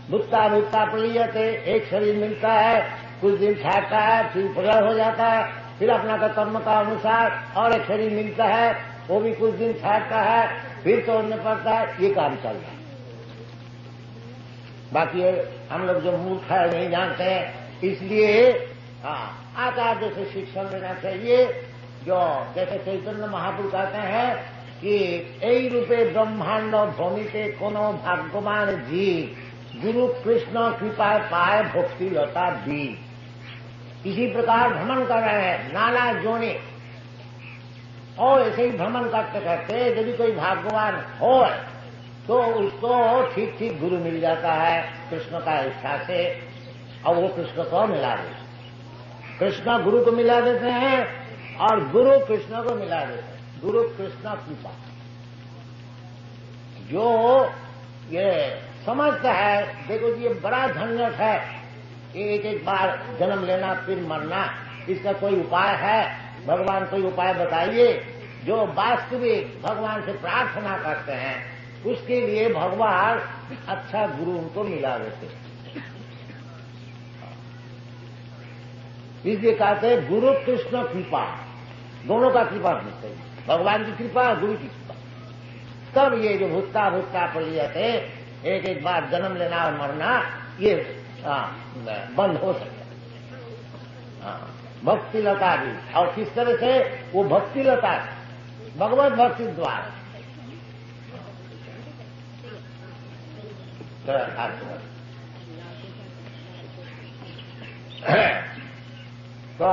भुक्ता भुक्ता प्रियते, एक शरीर मिलता है, कुछ दिन ठहरता है, फिर प्रलय हो जाता है, फिर अपना का कर्म का अनुसार और एक शरीर मिलता है, वो भी कुछ दिन ठहरता है, फिर तोड़ने पड़ता है। ये काम चल रहा है। बाकी हम लोग जो मूर्ख है नहीं जानते हैं, इसलिए आचार्य से शिक्षण लेना चाहिए। जो जैसे चैतन्य महाप्रभु कहते हैं कि এই रूपे ब्रह्मांड भूमिते कोनो भाग्यवान जी गुरु कृष्ण कृपा पाए भक्ति लता दी। इसी प्रकार भ्रमण कर रहे हैं नाना जोने, और ऐसे ही भ्रमण करते करते यदि कोई भाग्यवान हो तो उसको ठीक ठीक गुरु मिल जाता है कृष्ण का इच्छा से, और वो कृष्ण को मिला देते, कृष्ण गुरु को मिला देते हैं और गुरु कृष्ण को मिला देते हैं। गुरु कृष्ण कृपा, जो ये समझता है, देखो जी ये बड़ा झंझट है, एक एक बार जन्म लेना फिर मरना, इसका कोई उपाय है? भगवान कोई उपाय बताइए। जो वास्तविक भगवान से प्रार्थना करते हैं उसके लिए भगवान अच्छा गुरु उनको मिला देते, इसलिए कहते हैं गुरु कृष्ण कृपा, दोनों का कृपा मिलते है, भगवान की कृपा गुरु की कृपा। तब ये जो भुट्टा भुट्टा पलिया थे, एक एक बार जन्म लेना और मरना, ये बंद हो सके। भक्ति लता भी, और किस तरह से? वो भक्ति लता भगवत भक्ति द्वारा। तो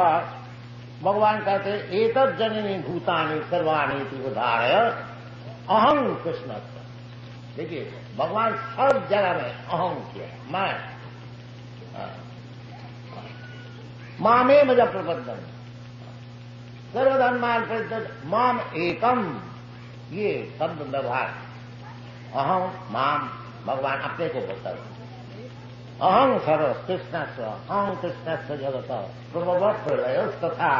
भगवान कहते एतत् जननी भूतानि सर्वाणि उदाहरय अहं कृष्ण। देखिए भगवान सब जगह में अहं किया, मैं मामे मजा प्रबंधन सर्वधर्मान प्रत्यक्ष माम एकम, ये शब्द व्यवहार अहं माम भगवान अपने को बोलता है। अहं सर्व कृष्णस्व अहं कृष्णस्व जगत प्रभवत् प्रलय तथा।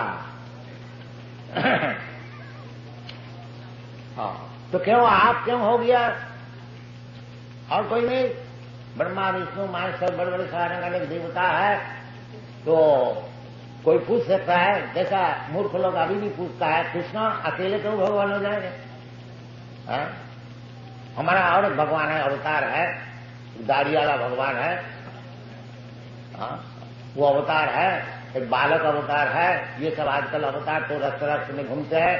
तो क्यों आप क्यों हो गया और कोई नहीं? ब्रह्मा विष्णु महेश्वर बड़े बड़े सारे अनेक देवता है, तो कोई पूछ सकता है, जैसा मूर्ख लोग अभी भी पूछता है कृष्ण अकेले क्यों भगवान हो जाएंगे? हमारा और भगवान है, अवतार है, दाढ़ी वाला भगवान है, वो अवतार है, एक बालक अवतार है, ये सब आजकल अवतार तो रक्त रक्त में घूमते हैं,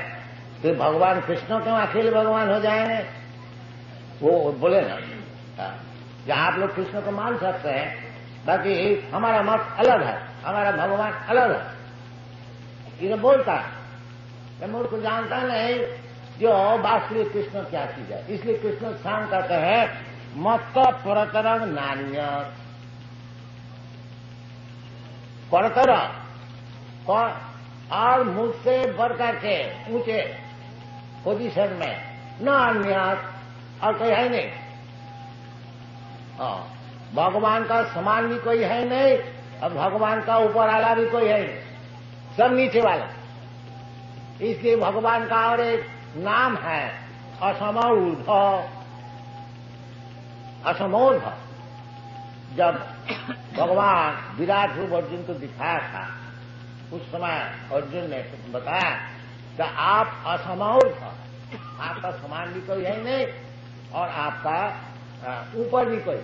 तो भगवान कृष्ण क्यों अकेले भगवान हो जाएंगे? वो बोले ना, या आप लोग कृष्ण को मान सकते हैं, बाकी हमारा मत अलग है, हमारा भगवान अलग है, ये बोलता है। मूर्ख को जानता नहीं जो वास्तविक कृष्ण क्या चीज है। इसलिए कृष्ण शाम कहते हैं मत परतरंग नान्य, परतरंग और मुझसे बढ़ करके ऊंचे पोजीशन में न अन्य और कोई है नहीं। भगवान का समान भी कोई है नहीं और भगवान का ऊपर वाला भी कोई है नहीं, सब नीचे वाला। इसलिए भगवान का और एक नाम है असमूढ़। असमूढ़ जब भगवान विराट रूप अर्जुन को दिखाया था, उस समय अर्जुन ने बताया कि आप असमूढ़, आपका समान भी कोई है नहीं और आपका ऊपर भी कोई।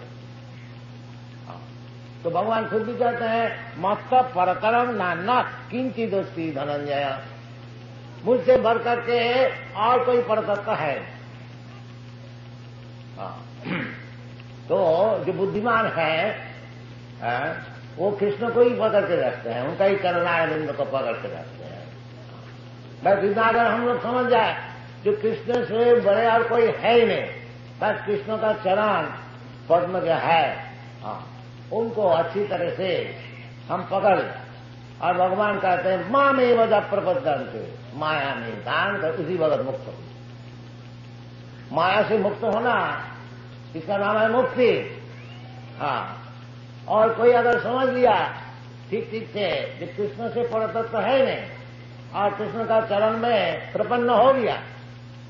तो भगवान खुद भी कहते हैं मत परतरम नान्य किंचित् दोस्ती धनंजय, मुझसे बढ़ करके और कोई परतत्व है। तो जो बुद्धिमान है वो कृष्ण को ही पकड़ के रखते हैं, उनका ही करुणारविंद को पकड़ के रखते हैं। बस इतना अगर हम लोग समझ जाए जो कृष्ण से बड़े और कोई है ही नहीं, बस कृष्ण का चरण पद्म जो है उनको अच्छी तरह से हम पकड़ लें। और भगवान कहते हैं माँ में वजह प्रबद्धन से माया में दान कर उसी वक्त मुक्त हो। माया से मुक्त होना इसका नाम है मुक्ति। और कोई अगर समझ लिया ठीक ठीक से कि कृष्ण से परतत्व है नहीं और कृष्ण का चरण में प्रपन्न हो गया,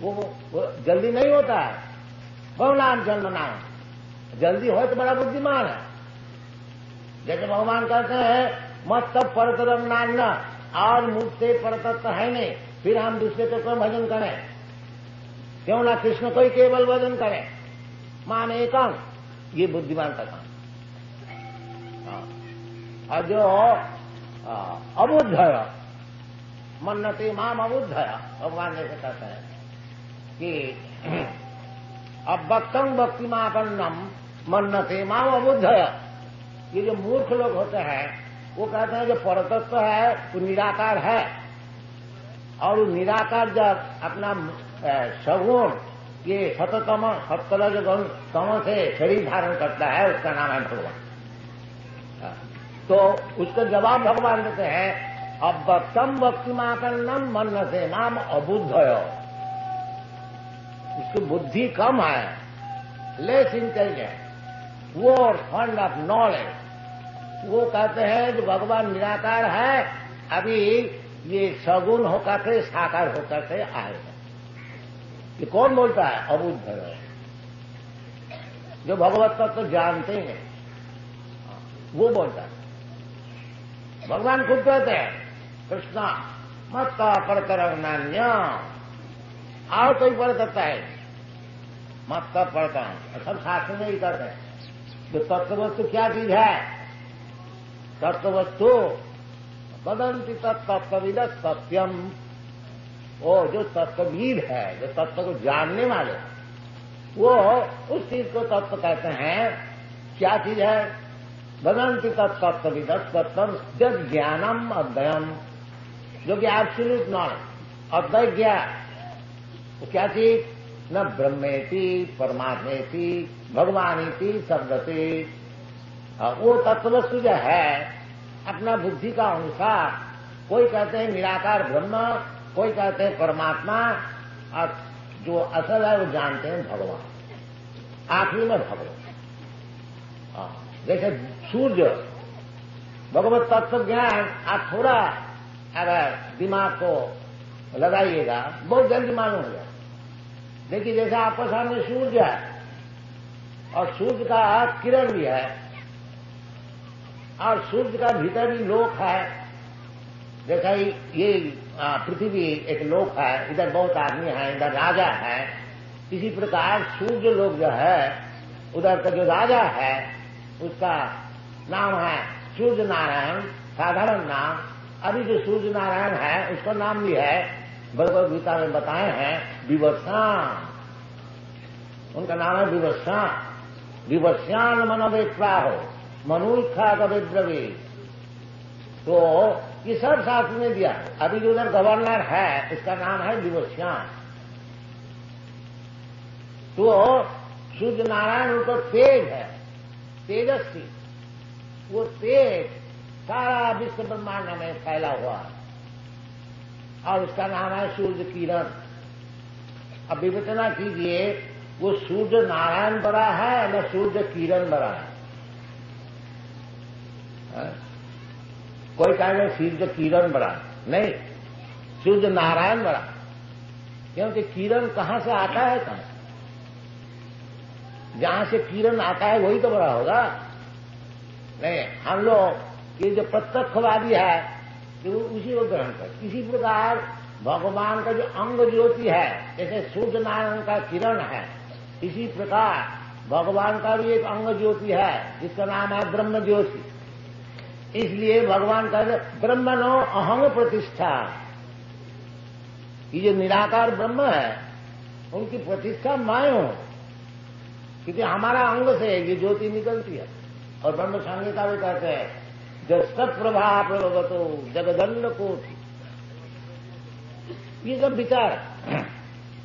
वो जल्दी नहीं होता है। बहुनाम जन्म नाम जल्दी हो तो बड़ा बुद्धिमान है। जैसे भगवान कहते हैं मत तब परतरम नान्य, और मुझसे परतत्व है नहीं, फिर हम दूसरे को क्यों भजन करें? क्यों ना कृष्ण को ही केवल भजन करें? मान एकम, ये बुद्धिमान का काम। और जो अबुद्ध है मन्नते माम अबुद्धया, भगवान जैसे कहते हैं कि अभक्तम भक्तिमापन्नम मन्नते माम अबुद्धया। ये जो मूर्ख लोग होते हैं वो कहते हैं जो परतत्व है वो निराकार है, और वो निराकार जब अपना सगुण ये सततम सत्तरज गुण तमो से शरीर धारण करता है उसका नाम है भगवान। तो उसका जवाब भगवान देते हैं अभक्तम भक्तिमापन्नम मन्नते माम अबुद्धया। उसकी बुद्धि कम है, लेस इंटेलिजेंट, वो फंड ऑफ नॉलेज। वो कहते हैं जो भगवान निराकार है, अभी ये सगुण होकर के साकार होकर के आएगा। ये कौन बोलता है? अबुद्ध है, जो भगवत तत्व तो जानते हैं वो बोलता है। भगवान खुद कहते हैं कृष्णा मत परतर नान्य, और कोई पर करता है मत पढ़ता है। सब शास्त्र में ही कहते हैं जो तत्ववस्तु क्या चीज है? तत्ववस्तु वदंति तत्तत्वविद सत्यम। वो जो तत्वविद है, जो तत्व को जानने वाले, वो उस चीज को तत्व कहते हैं। क्या चीज है? वदंति तत्तत्वविद सत्यम जब ज्ञानम अद्वयम, जो कि एब्सोल्यूट नॉलेज, अद्वैत ज्ञान। वो क्या चीज? न ब्रह्मेति परमात्मेति भगवानीति शब्दति। वो तत्ववस्तु जो है अपना बुद्धि का अनुसार, कोई कहते हैं निराकार ब्रह्म, कोई कहते हैं परमात्मा, और जो असल है वो जानते हैं भगवान। आखिरी में भगवान। जैसे सूर्य भगवत तत्व ज्ञान, आप थोड़ा अगर दिमाग को लगाइएगा बहुत जल्दी मालूम हो जाए। देखिए जैसे आपके सामने सूर्य है और सूर्य का किरण भी है, और सूर्य का भीतर भी लोक है। जैसा ये पृथ्वी एक लोक है, इधर बहुत आदमी है, इधर राजा है। इसी प्रकार सूर्य लोक जो है, उधर का जो राजा है उसका नाम है सूर्य नारायण, साधारण नाम। अभी जो सूर्य नारायण है उसका नाम भी है, भगवद गीता में बताए हैं, विवस्वान। उनका नाम है विवस्वान। विवस्वान मनोवेत्राहो मनुष्या कविद्रवी। तो ये सब शास्त्र में दिया। अभी जो उधर गवर्नर है उसका नाम है विवस्वान। तो सूर्य नारायण उनको तेज है, तेजस्वी। वो तेज सारा विश्व ब्रह्मांड में फैला हुआ है, और उसका नाम है सूर्य किरण। अब विवेचना कीजिए, वो सूर्य नारायण बड़ा है न सूर्य किरण बड़ा है? कोई कहेगा सूर्य किरण बड़ा, नहीं, सूर्य नारायण बड़ा। क्योंकि किरण कहां से आता है? कहां से? जहां से किरण आता है वही तो बड़ा होगा। नहीं, हम लोग ये जो प्रत्यक्षवादी है तो उसी को ग्रहण कर। इसी प्रकार भगवान का जो अंग ज्योति है, जैसे सूर्य नारायण का किरण है, इसी प्रकार भगवान का भी एक अंग ज्योति है जिसका नाम है ब्रह्म ज्योति। इसलिए भगवान का ब्रह्मणो अहंग प्रतिष्ठा, ये जो निराकार ब्रह्म है उनकी प्रतिष्ठा मैं हूं, क्योंकि हमारा अंग से ये ज्योति निकलती है। और ब्रह्म संहिता भी कहते हैं जब सत्प्रभा प्रभवतो जगदंड कोटि। ये सब विचार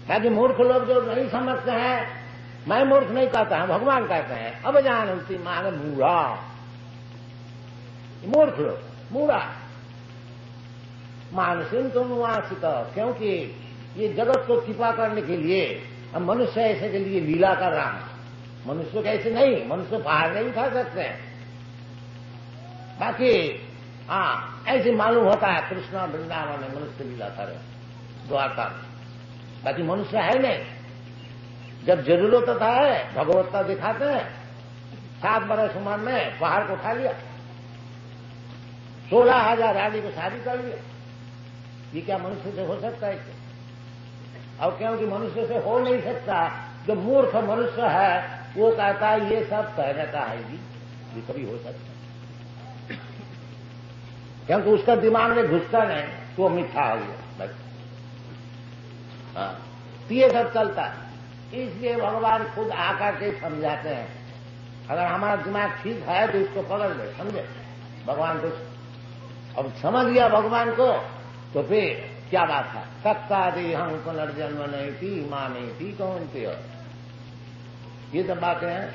ताकि मूर्ख लोग जो नहीं समझते हैं, मैं मूर्ख नहीं कहता है, भगवान कहते हैं अब जानती मान मूढ़ा। मूर्ख लोग, मूढ़ा मानसिन तुम वासित, क्योंकि ये जगत को कृपा करने के लिए हम मनुष्य ऐसे के लिए लीला कर रहा है। मनुष्य कैसे नहीं, मनुष्य बाहर नहीं उठा सकते हैं। बाकी ऐसे मालूम होता है कृष्ण वृंदावन में मनुष्य लीला करे द्वारका में, बाकी मनुष्य है नहीं। जब जरूरत होता है भगवत्ता दिखाते हैं। 7 बरस उम्र में पहाड़ को उठा लिया, 16,000 आदमी को शादी कर लिया। ये क्या मनुष्य से हो सकता है? और क्योंकि मनुष्य से हो नहीं सकता, जो मूर्ख मनुष्य है वो कहता है ये सब कहने का है जी, ये कभी हो सकता है, क्योंकि उसका दिमाग में घुसता नहीं। तो मीठा हो गया बस। हाँ, तो ये सब चलता है। इसलिए भगवान खुद आकर के समझाते हैं। अगर हमारा दिमाग ठीक है तो इसको पकड़ ले, समझे भगवान को। अब समझ लिया भगवान को तो फिर क्या बात है। सत्ता देहं पुनर्जन्म नहीं थी, मां नहीं थी, कौन थे। ये सब बातें हैं।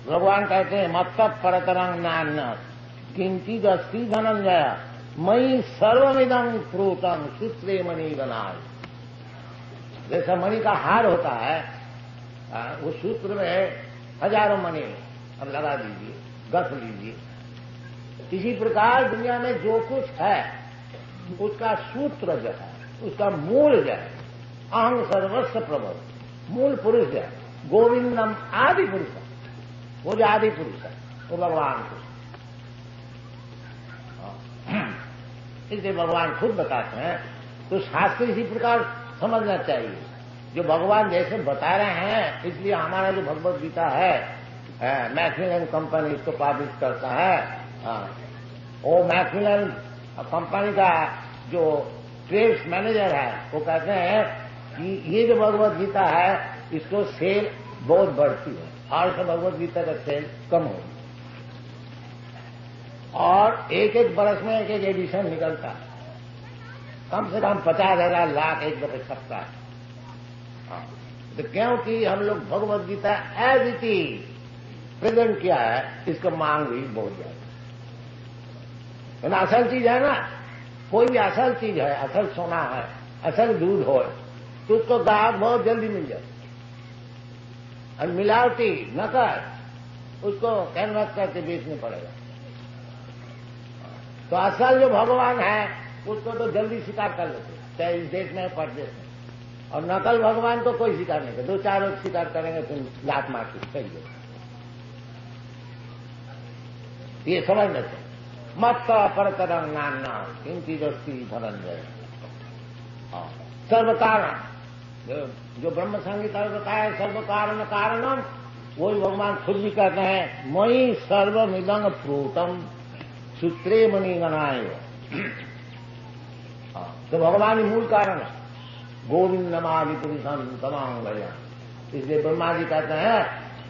भगवान कहते हैं मत्त परतरंग नान्य किंचिद अस्ति धनंजय मई सर्वमिदं प्रोतम सूत्रे मणि गणाय। जैसा मणि का हार होता है, वो सूत्र में हजारों मणि अब लगा दीजिए, गस लीजिए। इसी प्रकार दुनिया में जो कुछ है उसका सूत्र जो है, उसका मूल जो है, अहं सर्वस्व प्रभव, मूल पुरुष जो है गोविंदम आदि पुरुष है। वो जो आदि पुरुष है वो भगवान को, इसलिए भगवान खुद बताते हैं। तो शास्त्र इसी प्रकार समझना चाहिए। जो भगवान जैसे बता रहे हैं, इसलिए हमारा जो भगवत गीता है मैक्मिलन कंपनी इसको पब्लिश करता है। वो मैक्मिलन कंपनी का जो ट्रेड्स मैनेजर है वो कहते हैं कि ये जो भगवत गीता है इसको सेल बहुत बढ़ती है और से भगवत गीता का सेल कम होगी। और एक एक बरस में एक एक एडिशन निकलता है, कम से कम 50,000 लाख एक दफे छपता है। तो क्योंकि हम लोग Bhagavad Gita as it is present किया है, इसका मांग भी बहुत ज्यादा। असल चीज है ना, कोई भी असल चीज है, असल सोना है, असल दूध हो तो उसको ग्राहक बहुत जल्दी मिल जाए। और मिलावटी नकल उसको कैनवस करके बेचने पड़ेगा। तो असल जो भगवान है उसको तो जल्दी स्वीकार कर लेते, चाहे इस देश में परदेश में। और नकल भगवान को कोई स्वीकार नहीं करता, 2-4 रोज स्वीकार करेंगे फिर लात मार के चाहिए। ये समझ लेते मत परतरंग नान्ना किंची दस्ती धनंजय। सर्व कारण जो ब्रह्म संहिता में बताया सर्व कारण कारणम, वही भगवान खुद भी कहते हैं मई सर्वमिदं प्रोतम सूत्रे मणि गणाय। तो भगवान ही मूल कारण है। गोविंदमादि पुरुषम तमाम भजन। इसलिए ब्रह्मा जी कहते हैं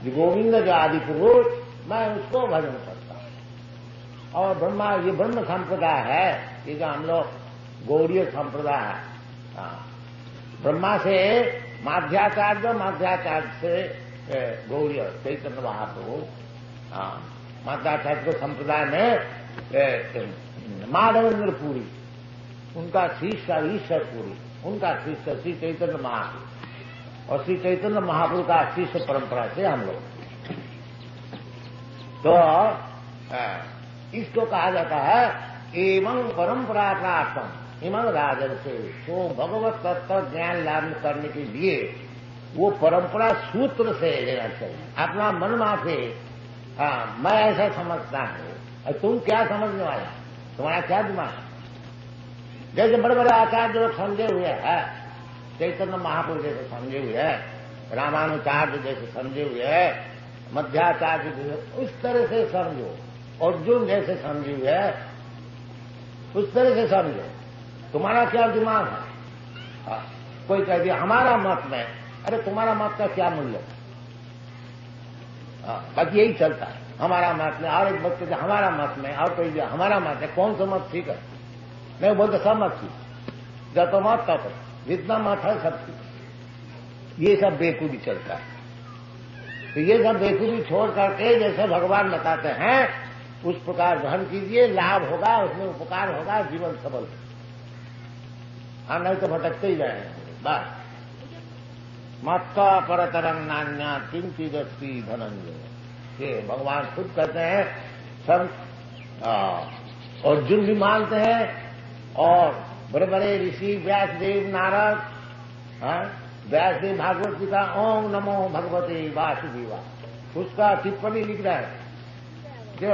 कि गोविंद जो आदि पुरुष, मैं उसको भजन करता हूं। और ब्रह्मा ये ब्रह्म संप्रदाय है, ये जो हम लोग गौड़ीय संप्रदाय है। ब्रह्मा से माध्याचार्य, माध्याचार्य से गौड़ीय चैतन्य महाप्रभु। माध्याचार्य संप्रदाय में माधवेंद्र पुरी, उनका शिष्य ईश्वर पुरी, उनका शिष्य श्री चैतन्य महाप्रभु। और श्री चैतन्य महाप्रभु का शिष्य परंपरा से हम लोग। तो इसको कहा जाता है एवं परंपरा प्राप्तम इमं राजन से। तो भगवत तत्व ज्ञान लाभ करने के लिए वो परंपरा सूत्र से लेना चाहिए, अपना मन माफे। मैं ऐसा समझता हूं, तुम क्या समझने वाला, तुम्हारा क्या दिमाग। जैसे बड़े बड़े आचार्य लोग समझे हुए हैं, चैतन्य महापुरुष जैसे समझे हुए हैं, रामानुचार्य जैसे समझे हुए हैं, मध्याचार्य जैसे, उस तरह से समझो। अर्जुन जैसे समझे हुए है उस तरह से समझो। तुम्हारा क्या दिमाग है। कोई कह दिया हमारा मत में, अरे तुम्हारा मत का क्या मूल्य। बाकी यही चलता है, हमारा मत में। और एक बच्चे हमारा मत में, और कोई दिया हमारा मत है। कौन सा मत ठीक है? नहीं बोलते सब मत ठीक, जब तो मत तब जितना मत है सब ठीक। ये सब बेकूफी चलता है। तो ये सब बेकूफी छोड़ करके जैसे भगवान बताते हैं उस प्रकार ग्रहण कीजिए, लाभ होगा, उसमें उपकार होगा, जीवन सबल। नहीं तो भटकते ही जाएंगे बस। मत परतरंग नान्या किंचिदस्ति धनंजय। ये भगवान खुद कहते हैं। सब अर्जुन भी मानते हैं, और बड़े बड़े ऋषि व्यासदेव, नारद, व्यासदेव भागवत जी का ओम नमो भगवते वासुदेवाय उसका टिप्पणी लिख रहा है जो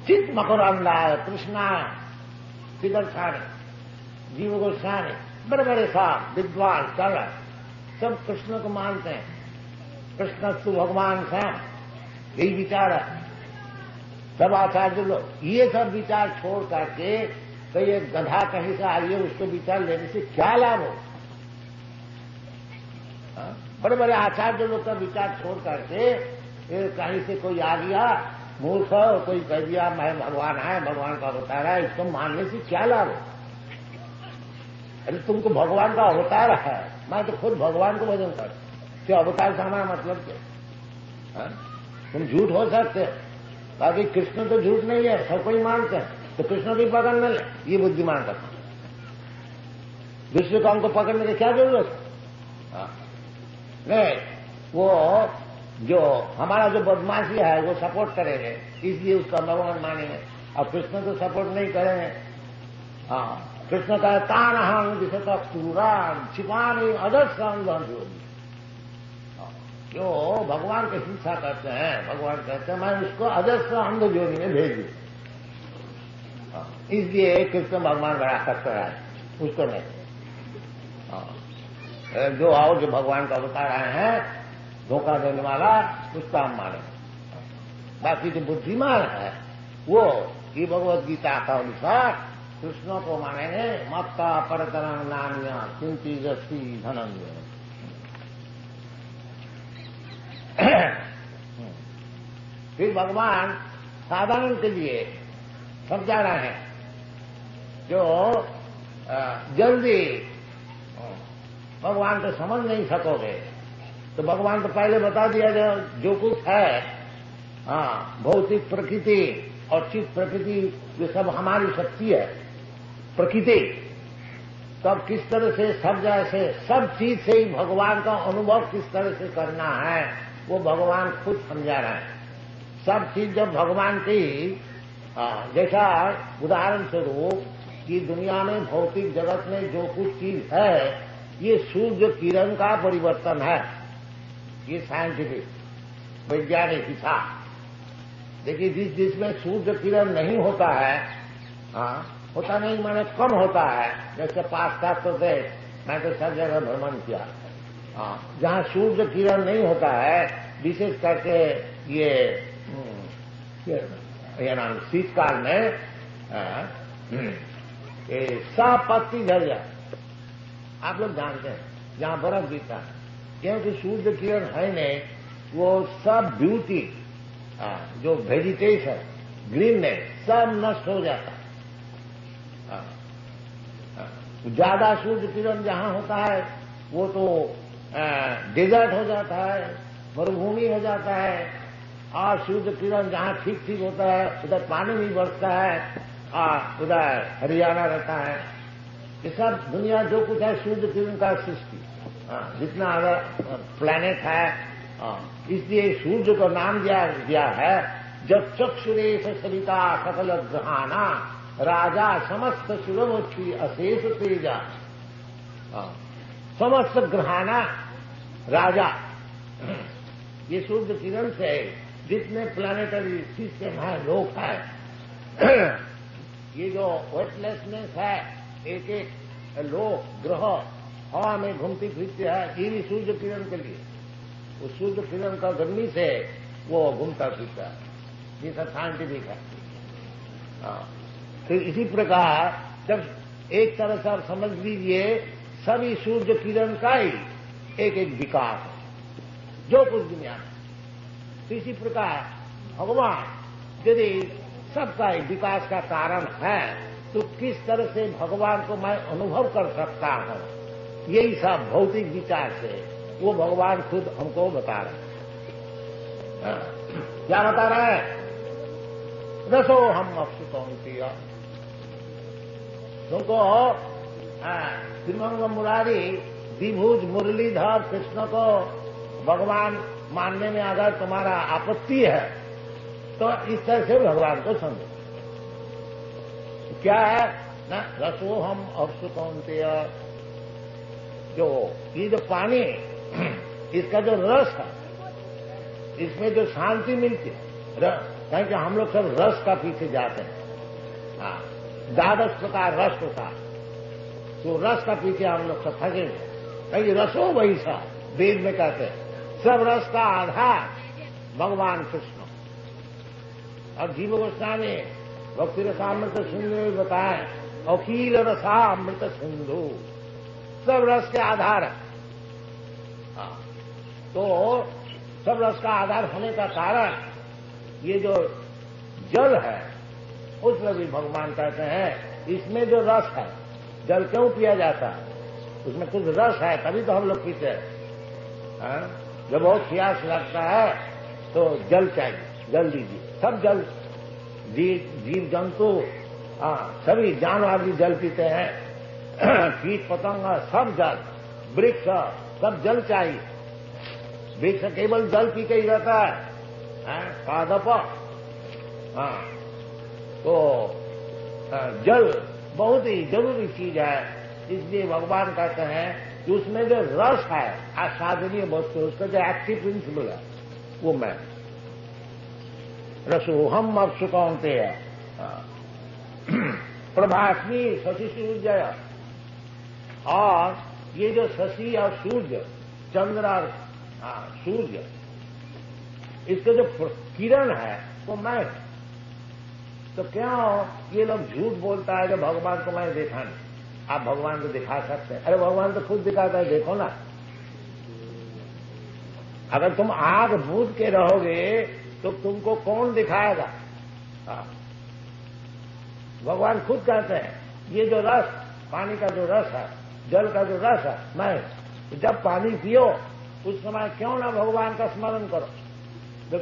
चित मकरंदाय कृष्णा सिद्धार्थ जीव गोस्वामी, बड़े बड़े साहब विद्वान सरल सब कृष्ण को मानते हैं। कृष्ण तू भगवान श्याम, यही विचार है। सब आचार्य लोग ये सब विचार छोड़ करके तो ये गधा कहीं से आइए उसको विचार लेने से क्या लाभ हो? बड़े बड़े आचार्य लोग का विचार छोड़ करके कहीं से कोई आ गया मूर्ख हो, कोई कह दिया मैं भगवान है, भगवान का अवतार है, इसको मानने से क्या लाभ हो? अरे तुमको भगवान का अवतार है, मैं तो खुद भगवान को भजन कर, क्या अवतार से हमारा मतलब क्या? तुम झूठ हो सकते हो, बाकी कृष्ण तो झूठ नहीं है, सब कोई मानते हैं, तो कृष्ण की पकड़ न ले, ये बुद्धिमान का। दूसरे कौन को पकड़ने की क्या जरूरत है? नहीं, वो जो हमारा जो बदमाशी है वो सपोर्ट करेंगे, इसलिए उसका भगवान मानेंगे, और कृष्ण तो सपोर्ट नहीं करेंगे। हाँ, कृष्ण का तान हम दिशा सूरान छिपाने अदर्शन होगी। जो भगवान की हिंसा करते हैं, भगवान कहते हैं मैं उसको अजस्र अंध जोनी में भेज दूं, इसलिए कृष्ण भगवान बड़ा कष्ट है, उसको नहीं। जो आओ जो भगवान का बता रहे हैं धोखा देने वाला, उसका हम माने। बाकी जो बुद्धिमान है वो ये भगवत गीता का अनुसार कृष्ण को मानेंगे। मत्ता परतरंग नान्या किंची जस्ती धनंजय। फिर भगवान साधारण के लिए समझा रहे हैं, जो जल्दी भगवान को समझ नहीं सकोगे तो भगवान तो पहले बता दिया जो कुछ है, भौतिक प्रकृति और चित्त प्रकृति, ये सब हमारी शक्ति है। प्रकृति तब किस तरह से सब जैसे सब चीज से ही भगवान का अनुभव किस तरह से करना है वो भगवान खुद समझा रहे हैं। सब चीज जब भगवान की, जैसा उदाहरण स्वरूप कि दुनिया में भौतिक जगत में जो कुछ चीज है ये सूर्य किरण का परिवर्तन है, ये साइंटिफिक वैज्ञानिक हिसाब। देखिए जिसमें सूर्य किरण नहीं होता है, होता नहीं माने कम होता है, जैसे पाश्चात्य देश, मैं तो सब जगह भ्रमण किया, जहां सूर्य किरण नहीं होता है, विशेष करके ये नाम शीतकाल में सब पत्ती झड़ जाए, आप लोग जानते हैं, जहां बर्फ गिरता है, क्योंकि सूर्य किरण है नहीं, वो सब ब्यूटी, जो वेजिटेशन ग्रीननेस सब नष्ट हो जाता है। ज्यादा सूर्य किरण जहां होता है वो तो डेजर्ट हो जाता है, मरुभूमि हो जाता है, और सूर्य किरण जहां ठीक ठीक होता है उधर पानी भी बरसता है, और उधर हरियाणा रहता है। ये सब दुनिया जो कुछ है सूर्य किरण का सृष्टि, जितना अगर प्लैनेट है, इसलिए सूर्य को नाम दिया है जब चक्षुरेश सविता सकल ग्रहाना राजा समस्त सुरमुखी अशेष तेजा। समस्त ग्रहाना राजा, ये सूर्य किरण से जितने प्लानिटरी सिस्टम है, लोक है, ये जो वेटलेसनेस है, एक एक लोक ग्रह हवा में घूमती फिरती है, ये भी सूर्य किरण के लिए, वो सूर्य किरण का गर्मी से वो घूमता फिरता है, ये सब साइंटिफिक है। तो इसी प्रकार जब एक तरह से आप समझ लीजिए सभी सूर्य किरण का ही एक एक विकास है जो कुछ दुनिया में। तो इसी प्रकार भगवान यदि सबका विकास का कारण है तो किस तरह से भगवान को मैं अनुभव कर सकता हूं, यही सब भौतिक विचार से वो भगवान खुद हमको बता रहे हैं। क्या बता रहे हैं? रसो हम अप्सुतौंतीय, तुमको श्रीमंग मुरारी द्विभुज मुरलीधर कृष्ण को भगवान मानने में अगर तुम्हारा आपत्ति है तो इस तरह से भगवान को समझो। क्या है ना, रसो हम अप्सुतौंतीय, जो ये जो पानी इसका जो रस है, इसमें जो शांति मिलती है, क्योंकि हम लोग सब रस का पीछे जाते हैं। 12 प्रकार रस होता है, तो रस का पीछे हम लोग सब फंसेंगे। कहीं रसो वही सा वेद में कहते हैं, सब रस का आधार भगवान कृष्ण। और जीव गोस्वामी भक्ति रसामृत सिंधु में बताए अखिल रसा अमृत सिंधु, सब रस के आधार है। तो सब रस का आधार होने का कारण ये जो जल है उसमें भी भगवान कहते हैं इसमें जो रस है, जल क्यों पिया जाता है, उसमें कुछ रस है तभी तो हम लोग पीते हैं। जब बहुत प्यास लगता है तो जल चाहिए, जल दीजिए। सब जल, जीव जंतु सभी जानवर भी जल पीते हैं, कीट पतंग सब जल, वृक्ष सब जल चाहिए। वृक्ष केवल जल पी के ही रहता है, पादप। तो जल बहुत ही जरूरी चीज है, इसलिए भगवान कहते हैं कि उसमें जो रस है आस्वादनीय वस्तु, उसका जो एक्टिव प्रिंसिपल है वो मैं रसोहम अप्सु कौन्तेय प्रभास्मी शशि सूर्य। और ये जो शशि और सूर्य, चंद्र और सूर्य, इसके जो किरण है वो मैं। तो क्यों ये लोग झूठ बोलता है कि भगवान को मैं देखा नहीं। आप भगवान को दिखा सकते हैं, अरे भगवान तो खुद दिखाता है, देखो ना। अगर तुम आग बूझ के रहोगे तो तुमको कौन दिखाएगा? भगवान खुद कहते हैं ये जो रस, पानी का जो रस है, जल का जो रस है मैं। जब पानी पियो उस समय क्यों ना भगवान का स्मरण करो।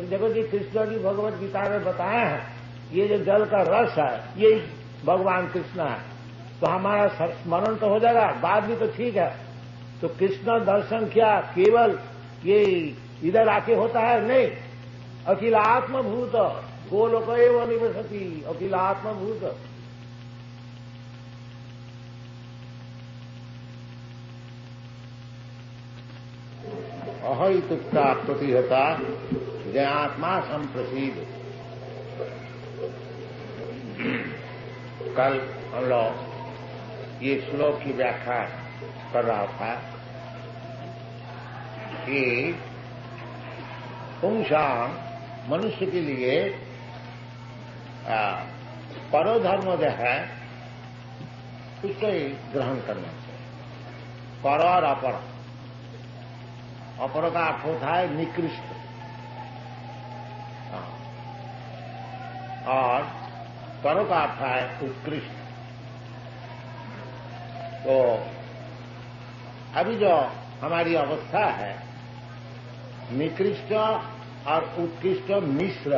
देखो जी, कृष्ण जी भगवत गीता में बताए हैं ये जो जल का रस है ये भगवान कृष्ण है, तो हमारा स्मरण तो हो जाएगा, बात भी तो ठीक है। तो कृष्ण दर्शन क्या केवल ये इधर आके होता है? नहीं, अखिल आत्मभूत गोलोक एवं निवसति, अखिल आत्मभूत। अहितुक्ता प्रतिहता जयात्मा संप्रसिद्ध। कल हम लोग ये श्लोक की व्याख्या कर रहा था कि पुंसाम मनुष्य के लिए परोधर्म जो है उसको ही ग्रहण करना चाहिए। पर और अपर, अपर का अर्थ होता है निकृष्ट, और पर का अर्थ है उत्कृष्ट। तो अभी जो हमारी अवस्था है निकृष्ट और उत्कृष्ट मिश्र,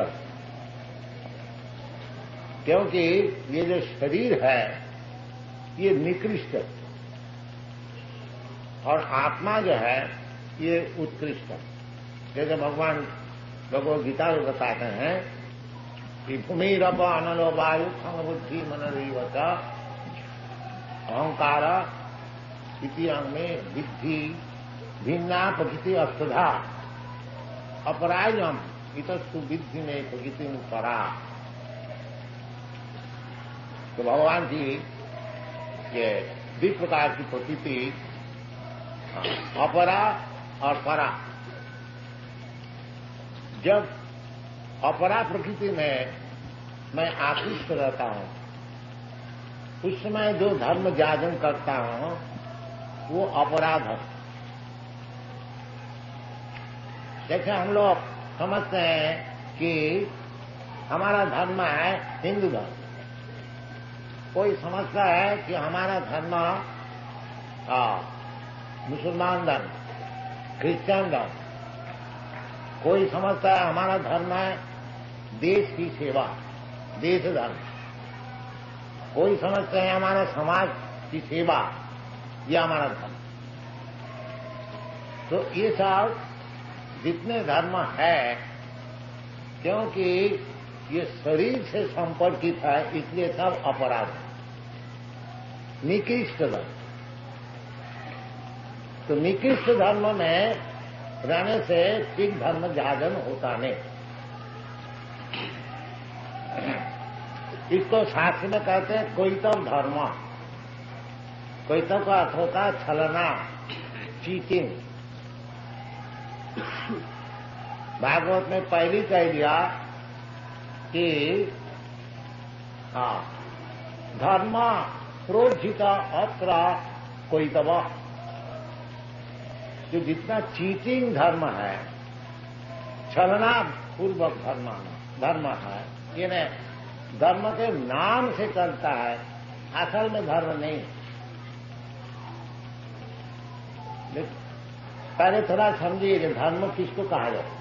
क्योंकि ये जो शरीर है ये निकृष्ट और आत्मा जो है ये उत्कृष्ट। जैसे भगवान भगवद गीता में बताते हैं कि भूमिरप अनलो वायु खंग बुद्धि मनरीवत अहंकार इति में विद्धि भिन्ना प्रकृति अस्तधा अपरायम इतस्तु विद्धि में प्रकृति परा। तो भगवान की ये द्वि प्रकार की प्रकृति अपरा और परा। जब अपरा प्रकृति में मैं आकृष्ट रहता हूं उस समय जो धर्म जागरण करता हूं वो अपराध है। जैसे हम लोग समझते हैं कि हमारा धर्म है हिंदू धर्म, कोई समझता है कि हमारा धर्म मुसलमान धर्म, क्रिश्चियन धर्म, कोई समझता है हमारा धर्म है देश की सेवा, देश धर्म, कोई समझता है हमारा समाज की सेवा, ये हमारा धर्म। तो ये सब जितने धर्म है, क्योंकि ये शरीर से संपर्कित है इसलिए सब अपराध है, निकृष्ट धर्म। तो निकृष्ट धर्म में रहने से सिख धर्म जागरण होता नहीं। इसको शास्त्र में कहते हैं कोईतव धर्म। कोईतव का अर्थ होता है छलना, चीटिंग। भागवत में पहले कह दिया कि धर्म प्रोज्झिता अत्र कोई दवा, जो जितना चीटिंग धर्म है, छलना पूर्वक धर्म है, ये धर्म के नाम से चलता है, असल में धर्म नहीं। पहले थोड़ा समझिए कि धर्म किसको कहा जाए।